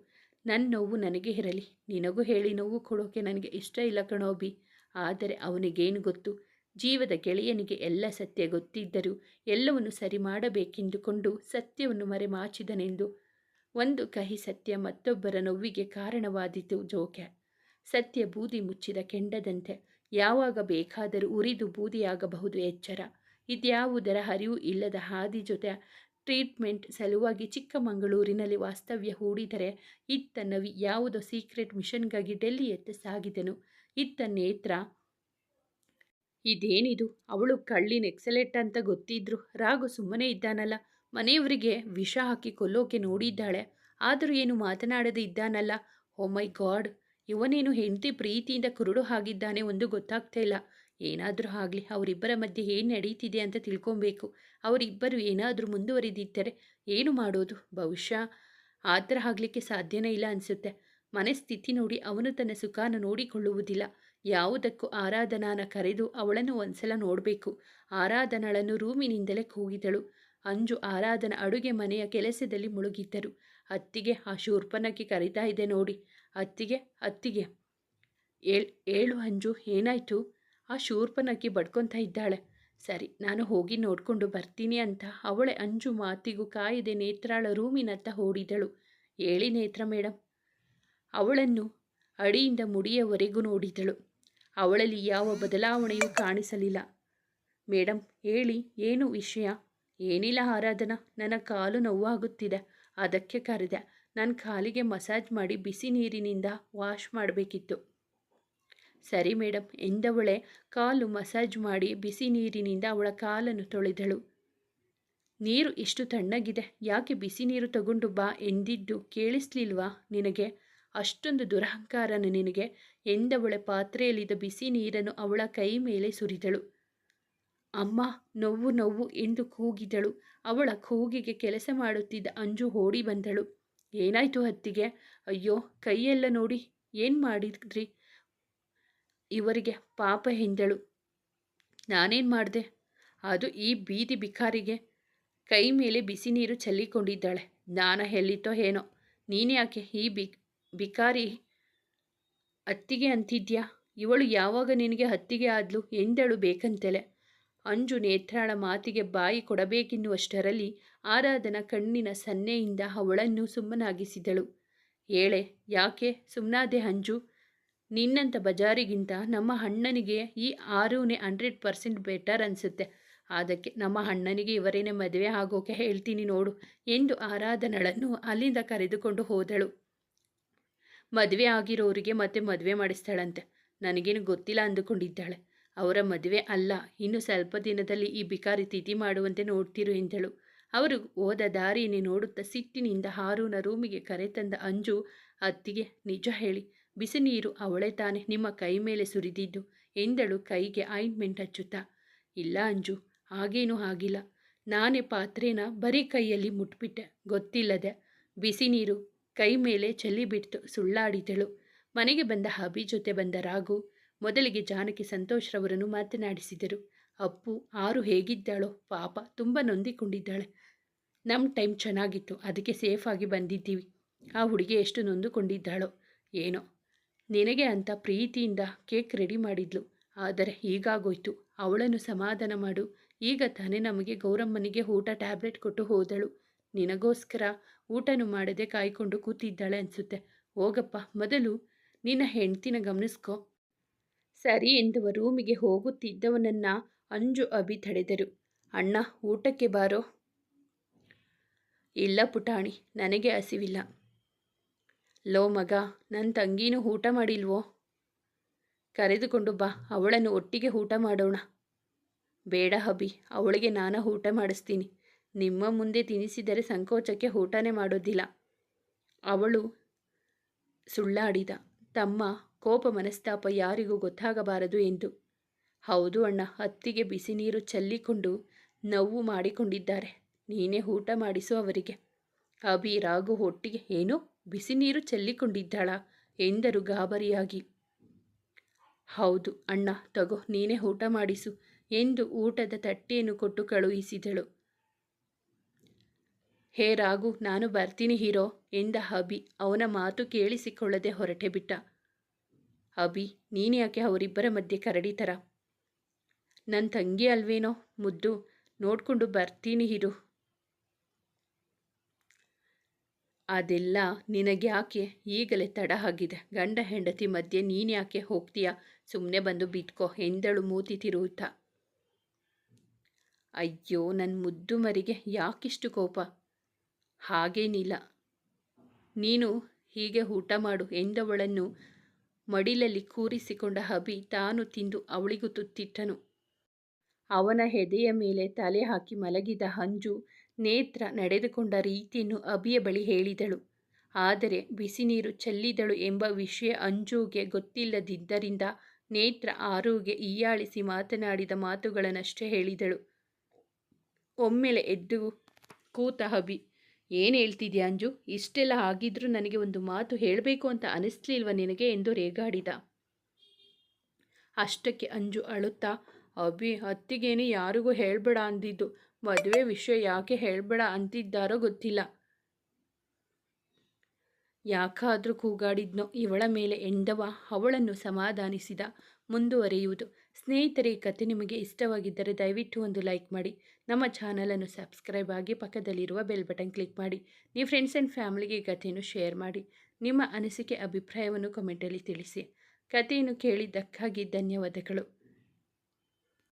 ನನ್ನ ನೋವು ನನಗೆ ಇರಲಿ, ನಿನಗೂ ಹೇಳಿ ನೋವು ಕೊಡೋಕೆ ನನಗೆ ಇಷ್ಟ ಇಲ್ಲ ಕಣೋಬಿ. ಆದರೆ ಅವನಿಗೇನು ಗೊತ್ತು? ಜೀವದ ಗೆಳೆಯನಿಗೆ ಎಲ್ಲ ಸತ್ಯ ಗೊತ್ತಿದ್ದರೂ ಎಲ್ಲವನ್ನು ಸರಿ ಮಾಡಬೇಕೆಂದುಕೊಂಡು ಸತ್ಯವನ್ನು ಮರೆಮಾಚಿದನೆಂದು. ಒಂದು ಕಹಿ ಸತ್ಯ ಮತ್ತೊಬ್ಬರ ನೋವಿಗೆ ಕಾರಣವಾದೀತು ಜೋಕೆ. ಸತ್ಯ ಬೂದಿ ಮುಚ್ಚಿದ ಕೆಂಡದಂತೆ ಯಾವಾಗ ಬೇಕಾದರೂ ಉರಿದು ಬೂದಿಯಾಗಬಹುದು. ಎಚ್ಚರ. ಇದ್ಯಾವುದರ ಅರಿವು ಇಲ್ಲದ ಹಾದಿ ಜೊತೆ ಟ್ರೀಟ್ಮೆಂಟ್ ಸಲುವಾಗಿ ಚಿಕ್ಕಮಗಳೂರಿನಲ್ಲಿ ವಾಸ್ತವ್ಯ ಹೂಡಿದರೆ ಇತ್ತ ನವಿ ಯಾವುದೋ ಸೀಕ್ರೆಟ್ ಮಿಷನ್ಗಾಗಿ ಡೆಲ್ಲಿಯತ್ತ ಸಾಗಿದನು. ಇತ್ತ ನೇತ್ರ ಇದೇನಿದು, ಅವಳು ಕಳ್ಳಿನ ಎಕ್ಸಲೆಟ್ ಅಂತ ಗೊತ್ತಿದ್ರು ರಾಘು ಸುಮ್ಮನೆ ಇದ್ದಾನಲ್ಲ. ಮನೆಯವರಿಗೆ ವಿಷ ಹಾಕಿ ಕೊಲ್ಲೋಕೆ ನೋಡಿದ್ದಾಳೆ, ಆದರೂ ಏನು ಮಾತನಾಡದೆ ಇದ್ದಾನಲ್ಲ. ಓ ಮೈ ಗಾಡ್, ಇವನೇನು ಹೆಂಡತಿ ಪ್ರೀತಿಯಿಂದ ಕುರುಡು ಆಗಿದ್ದಾನೆ, ಒಂದು ಗೊತ್ತಾಗ್ತಾ ಇಲ್ಲ. ಏನಾದರೂ ಆಗಲಿ, ಅವರಿಬ್ಬರ ಮಧ್ಯೆ ಏನು ನಡೀತಿದೆ ಅಂತ ತಿಳ್ಕೊಬೇಕು. ಅವರಿಬ್ಬರು ಏನಾದರೂ ಮುಂದುವರಿದಿದ್ದರೆ ಏನು ಮಾಡೋದು? ಬಹುಶಃ ಆ ಥರ ಆಗಲಿಕ್ಕೆ ಸಾಧ್ಯನೇ ಇಲ್ಲ ಅನಿಸುತ್ತೆ. ಮನೆ ಸ್ಥಿತಿ ನೋಡಿ ಅವನು ತನ್ನ ಸುಖಾನ ನೋಡಿಕೊಳ್ಳುವುದಿಲ್ಲ. ಯಾವುದಕ್ಕೂ ಆರಾಧನಾನ ಕರೆದು ಅವಳನ್ನು ಒಂದ್ಸಲ ನೋಡಬೇಕು. ಆರಾಧನಳನ್ನು ರೂಮಿನಿಂದಲೇ ಕೂಗಿದಳು. ಅಂಜು ಆರಾಧನ ಅಡುಗೆ ಮನೆಯ ಕೆಲಸದಲ್ಲಿ ಮುಳುಗಿದ್ದರು. ಅತ್ತಿಗೆ, ಆ ಶೂರ್ಪನಕ್ಕೆ ಕರೀತಾ ಇದೆ ನೋಡಿ. ಅತ್ತಿಗೆ, ಅತ್ತಿಗೆ, ಏಳು ಅಂಜು, ಏನಾಯಿತು? ಆ ಶೂರ್ಪನಕ್ಕೆ ಬಡ್ಕೊತಾ ಇದ್ದಾಳೆ. ಸರಿ, ನಾನು ಹೋಗಿ ನೋಡಿಕೊಂಡು ಬರ್ತೀನಿ ಅಂತ ಅವಳೆ ಅಂಜು ಮಾತಿಗೂ ಕಾಯದೆ ನೇತ್ರಾಳ ರೂಮಿನತ್ತ ಓಡಿದಳು. ಹೇಳಿ ನೇತ್ರ ಮೇಡಮ್. ಅವಳನ್ನು ಅಡಿಯಿಂದ ಮುಡಿಯವರೆಗೂ ನೋಡಿದಳು. ಅವಳಲ್ಲಿ ಯಾವ ಬದಲಾವಣೆಯೂ ಕಾಣಿಸಲಿಲ್ಲ. ಮೇಡಮ್ ಹೇಳಿ, ಏನು ವಿಷಯ? ಏನಿಲ್ಲ ಆರಾಧನಾ, ನನ್ನ ಕಾಲು ನೋವಾಗುತ್ತಿದೆ, ಅದಕ್ಕೆ ಕರೆದೆ. ನನ್ನ ಕಾಲಿಗೆ ಮಸಾಜ್ ಮಾಡಿ ಬಿಸಿ ನೀರಿನಿಂದ ವಾಶ್ ಮಾಡಬೇಕಿತ್ತು. ಸರಿ ಮೇಡಮ್ ಎಂದವಳೆ ಕಾಲು ಮಸಾಜ್ ಮಾಡಿ ಬಿಸಿ ನೀರಿನಿಂದ ಅವಳ ಕಾಲನ್ನು ತೊಳೆದಳು. ನೀರು ಇಷ್ಟು ತಣ್ಣಗಿದೆ, ಯಾಕೆ ಬಿಸಿ ನೀರು ತಗೊಂಡು ಬಾ ಎಂದಿದ್ದು ಕೇಳಿಸ್ಲಿಲ್ವಾ ನಿನಗೆ? ಅಷ್ಟೊಂದು ದುರಹಂಕಾರನ ನಿನಗೆ ಎಂದವಳೆ ಪಾತ್ರೆಯಲ್ಲಿದ್ದ ಬಿಸಿ ನೀರನ್ನು ಅವಳ ಕೈ ಮೇಲೆ ಸುರಿದಳು. ಅಮ್ಮ, ನೋವು ನೋವು ಎಂದು ಕೂಗಿದಳು. ಅವಳ ಕೂಗಿಗೆ ಕೆಲಸ ಮಾಡುತ್ತಿದ್ದ ಅಂಜು ಓಡಿ ಬಂದಳು. ಏನಾಯ್ತು ಅತ್ತಿಗೆ? ಅಯ್ಯೋ, ಕೈಯೆಲ್ಲ ನೋಡಿ, ಏನು ಮಾಡಿದ್ರಿ ಇವರಿಗೆ ಪಾಪ ಎಂದಳು. ನಾನೇನು ಮಾಡಿದೆ? ಅದು ಈ ಬೀದಿ ಬಿಕಾರಿಗೆ ಕೈ ಮೇಲೆ ಬಿಸಿ ನೀರು ಚೆಲ್ಲಿಕೊಂಡಿದ್ದಾಳೆ. ಜ್ಞಾನ ಎಲ್ಲಿತ್ತೋ ಏನೋ. ನೀನ್ಯಾಕೆ ಈ ಬಿಕಾರಿ ಅತ್ತಿಗೆ ಅಂತಿದ್ಯಾ? ಇವಳು ಯಾವಾಗ ನಿನಗೆ ಅತ್ತಿಗೆ ಆದ್ಲು ಎಂದಳು ಬೇಕಂತಲೇ. ಅಂಜು ನೇತ್ರಾಳ ಮಾತಿಗೆ ಬಾಯಿ ಕೊಡಬೇಕೆನ್ನುವಷ್ಟರಲ್ಲಿ ಆರಾಧನ ಕಣ್ಣಿನ ಸನ್ನೆಯಿಂದ ಅವಳನ್ನು ಸುಮ್ಮನಾಗಿಸಿದಳು. ಹೇಳೆ, ಯಾಕೆ ಸುಮ್ಮನಾದೆ ಅಂಜು? ನಿನ್ನಂಥ ಬಜಾರಿಗಿಂತ ನಮ್ಮ ಅಣ್ಣನಿಗೆ ಈ ಆರೂನೇ 100% ಬೆಟರ್ ಅನಿಸುತ್ತೆ. ಅದಕ್ಕೆ ನಮ್ಮ ಅಣ್ಣನಿಗೆ ಇವರೇನೆ ಮದುವೆ ಆಗೋಕೆ ಹೇಳ್ತೀನಿ ನೋಡು ಎಂದು ಆರಾಧನಳನ್ನು ಅಲ್ಲಿಂದ ಕರೆದುಕೊಂಡು ಹೋದಳು. ಮದುವೆ ಆಗಿರೋರಿಗೆ ಮತ್ತೆ ಮದುವೆ ಮಾಡಿಸ್ತಾಳಂತೆ. ನನಗೇನು ಗೊತ್ತಿಲ್ಲ ಅಂದುಕೊಂಡಿದ್ದಾಳೆ. ಅವರ ಮದುವೆ ಅಲ್ಲ, ಇನ್ನು ಸ್ವಲ್ಪ ದಿನದಲ್ಲಿ ಈ ಬಿಕಾರಿ ತಿಥಿ ಮಾಡುವಂತೆ ನೋಡ್ತಿರು ಎಂದಳು. ಅವರು ಹೋದ ದಾರಿಯನ್ನೇ ನೋಡುತ್ತಾ ಸಿಟ್ಟಿನಿಂದ ಹಾರೂನ ರೂಮಿಗೆ ಕರೆತಂದ ಅಂಜು, ಅತ್ತಿಗೆ ನಿಜ ಹೇಳಿ, ಬಿಸಿ ನೀರು ಅವಳೇ ತಾನೆ ನಿಮ್ಮ ಕೈ ಮೇಲೆ ಸುರಿದಿದ್ದು ಎಂದಳು ಕೈಗೆ ಆಯಿಂಟ್ಮೆಂಟ್ ಹಚ್ಚುತ್ತಾ. ಇಲ್ಲ ಅಂಜು, ಹಾಗೇನೂ ಆಗಿಲ್ಲ. ನಾನೇ ಪಾತ್ರೆನ ಬರೀ ಕೈಯಲ್ಲಿ ಮುಟ್ಬಿಟ್ಟೆ, ಗೊತ್ತಿಲ್ಲದೆ ಬಿಸಿ ನೀರು ಕೈ ಮೇಲೆ ಚೆಲ್ಲಿಬಿಡ್ತು ಸುಳ್ಳಾಡಿದಳು. ಮನೆಗೆ ಬಂದ ಹಬಿ ಜೊತೆ ಬಂದ ರಾಘು ಮೊದಲಿಗೆ ಜಾನಕಿ ಸಂತೋಷ್ರವರನ್ನು ಮಾತನಾಡಿಸಿದರು. ಅಪ್ಪು, ಆರು ಹೇಗಿದ್ದಾಳೋ ಪಾಪ, ತುಂಬ ನೊಂದಿಕೊಂಡಿದ್ದಾಳೆ. ನಮ್ಮ ಟೈಮ್ ಚೆನ್ನಾಗಿತ್ತು, ಅದಕ್ಕೆ ಸೇಫಾಗಿ ಬಂದಿದ್ದೀವಿ. ಆ ಹುಡುಗಿ ಎಷ್ಟು ನೊಂದುಕೊಂಡಿದ್ದಾಳೋ ಏನೋ. ನಿನಗೆ ಅಂತ ಪ್ರೀತಿಯಿಂದ ಕೇಕ್ ರೆಡಿ ಮಾಡಿದ್ಲು, ಆದರೆ ಹೀಗಾಗೋಯ್ತು. ಅವಳನ್ನು ಸಮಾಧಾನ ಮಾಡು. ಈಗ ತಾನೇ ನಮಗೆ ಗೌರಮ್ಮನಿಗೆ ಊಟ ಟ್ಯಾಬ್ಲೆಟ್ ಕೊಟ್ಟು ಹೋದಳು. ನಿನಗೋಸ್ಕರ ಊಟನೂ ಮಾಡದೆ ಕಾಯ್ಕೊಂಡು ಕೂತಿದ್ದಾಳೆ ಅನಿಸುತ್ತೆ. ಹೋಗಪ್ಪ, ಮೊದಲು ನಿನ್ನ ಹೆಂಡ್ತಿನ ಗಮನಿಸ್ಕೊ. ಸರಿ ಎಂದುವ ರೂಮಿಗೆ ಹೋಗುತ್ತಿದ್ದವನನ್ನ ಅಂಜು ಅಭಿ ತಡೆದರು. ಅಣ್ಣ, ಊಟಕ್ಕೆ ಬಾರೋ. ಇಲ್ಲ ಪುಟಾಣಿ, ನನಗೆ ಹಸಿವಿಲ್ಲ. ಲೋ ಮಗ, ನನ್ನ ತಂಗಿನೂ ಊಟ ಮಾಡಿಲ್ವೋ? ಕರೆದುಕೊಂಡು ಬಾ, ಅವಳನ್ನು ಒಟ್ಟಿಗೆ ಊಟ ಮಾಡೋಣ. ಬೇಡ ಅಭಿ, ಅವಳಿಗೆ ನಾನು ಊಟ ಮಾಡಿಸ್ತೀನಿ. ನಿಮ್ಮ ಮುಂದೆ ತಿನ್ನಿಸಿದರೆ ಸಂಕೋಚಕ್ಕೆ ಊಟನೇ ಮಾಡೋದಿಲ್ಲ. ಅವಳು ಸುಳ್ಳಾಡಿದ. ತಮ್ಮ ಕೋಪ ಮನಸ್ತಾಪ ಯಾರಿಗೂ ಗೊತ್ತಾಗಬಾರದು ಎಂದು. ಹೌದು ಅಣ್ಣ, ಅತ್ತಿಗೆ ಬಿಸಿ ನೀರು ಚೆಲ್ಲಿಕೊಂಡು ನೋವು ಮಾಡಿಕೊಂಡಿದ್ದಾರೆ. ನೀನೇ ಊಟ ಮಾಡಿಸು ಅವರಿಗೆ. ಅಭಿ ರಾಘು ಒಟ್ಟಿಗೆ ಏನು ಬಿಸಿ ನೀರು ಚೆಲ್ಲಿಕೊಂಡಿದ್ದಾಳಾ ಎಂದರು ಗಾಬರಿಯಾಗಿ. ಹೌದು ಅಣ್ಣ, ತಗೋ ನೀನೇ ಊಟ ಮಾಡಿಸು ಎಂದು ಊಟದ ತಟ್ಟೆಯನ್ನು ಕೊಟ್ಟು ಕಳುಹಿಸಿದಳು. ಹೇ ರಾಘು, ನಾನು ಬರ್ತೀನಿ ಹೀರೋ ಎಂದ ಅಭಿ ಅವನ ಮಾತು ಕೇಳಿಸಿಕೊಳ್ಳದೆ ಹೊರಟೆ ಬಿಟ್ಟ. ಅಭಿ, ನೀನ್ಯಾಕೆ ಅವರಿಬ್ಬರ ಮಧ್ಯೆ ಕರಡಿತರ? ನನ್ನ ತಂಗಿ ಅಲ್ವೇನೋ ಮುದ್ದು, ನೋಡ್ಕೊಂಡು ಬರ್ತೀನಿ ಇರು. ಅದೆಲ್ಲ ನಿನಗ್ಯಾಕೆ, ಈಗಲೇ ತಡ ಆಗಿದೆ. ಗಂಡ ಹೆಂಡತಿ ಮಧ್ಯೆ ನೀನ್ಯಾಕೆ ಹೋಗ್ತೀಯಾ? ಸುಮ್ಮನೆ ಬಂದು ಬಿದ್ಕೋ ಎಂದಳು ಮೂತಿ ತಿರುವುತ್ತಾ. ಅಯ್ಯೋ ನನ್ನ ಮುದ್ದು ಮರಿಗೆ ಯಾಕಿಷ್ಟು ಕೋಪ? ಹಾಗೇನಿಲ್ಲ, ನೀನು ಹೀಗೆ ಊಟ ಮಾಡು ಎಂದವಳನ್ನು ಮಡಿಲಲ್ಲಿ ಕೂರಿಸಿಕೊಂಡ ಅಭಿ ತಾನು ತಿಂದು ಅವಳಿಗೂ ತುತ್ತಿಟ್ಟನು. ಅವನ ಎದೆಯ ಮೇಲೆ ತಲೆ ಹಾಕಿ ಮಲಗಿದ ಅಂಜು ನೇತ್ರ ನಡೆದುಕೊಂಡ ರೀತಿಯನ್ನು ಅಭಿಯ ಬಳಿ ಹೇಳಿದಳು. ಆದರೆ ಬಿಸಿ ನೀರು ಚೆಲ್ಲಿದಳು ಎಂಬ ವಿಷಯ ಅಂಜುಗೆ ಗೊತ್ತಿಲ್ಲದಿದ್ದರಿಂದ ನೇತ್ರ ಆರುಗೆ ಹೀಯಾಳಿಸಿ ಮಾತನಾಡಿದ ಮಾತುಗಳನ್ನಷ್ಟೇ ಹೇಳಿದಳು. ಒಮ್ಮೆಲೆ ಎದ್ದು ಕೂತ ಅಭಿ, ಏನು ಹೇಳ್ತಿದ್ಯಾ ಅಂಜು? ಇಷ್ಟೆಲ್ಲ ಆಗಿದ್ರೂ ನನಗೆ ಒಂದು ಮಾತು ಹೇಳಬೇಕು ಅಂತ ಅನಿಸ್ಲಿಲ್ವ ನಿನಗೆ ಎಂದು ರೇಗಾಡಿದ. ಅಷ್ಟಕ್ಕೆ ಅಂಜು ಅಳುತ್ತಾ, ಅಭಿ, ಅತ್ತಿಗೇನೆ ಯಾರಿಗೂ ಹೇಳಬೇಡ ಅಂದಿದ್ದು. ಮದುವೆ ವಿಷಯ ಯಾಕೆ ಹೇಳಬೇಡ ಅಂತಿದ್ದಾರೋ ಗೊತ್ತಿಲ್ಲ. ಯಾಕಾದರೂ ಕೂಗಾಡಿದ್ನೋ ಇವಳ ಮೇಲೆ ಎಂದವ ಅವಳನ್ನು ಸಮಾಧಾನಿಸಿದ. ಮುಂದುವರಿಯುವುದು. ಸ್ನೇಹಿತರೆ, ಈ ಕಥೆ ನಿಮಗೆ ಇಷ್ಟವಾಗಿದ್ದರೆ ದಯವಿಟ್ಟು ಒಂದು ಲೈಕ್ ಮಾಡಿ, ನಮ್ಮ ಚಾನಲನ್ನು ಸಬ್ಸ್ಕ್ರೈಬ್ ಆಗಿ ಪಕ್ಕದಲ್ಲಿರುವ ಬೆಲ್ ಬಟನ್ ಕ್ಲಿಕ್ ಮಾಡಿ. ನಿಮ್ಮ ಫ್ರೆಂಡ್ಸ್ ಆ್ಯಂಡ್ ಫ್ಯಾಮಿಲಿಗೆ ಈ ಕಥೆಯನ್ನು ಶೇರ್ ಮಾಡಿ. ನಿಮ್ಮ ಅನಿಸಿಕೆ ಅಭಿಪ್ರಾಯವನ್ನು ಕಮೆಂಟಲ್ಲಿ ತಿಳಿಸಿ. ಕಥೆಯನ್ನು ಕೇಳಿದ್ದಕ್ಕಾಗಿ ಧನ್ಯವಾದಗಳು.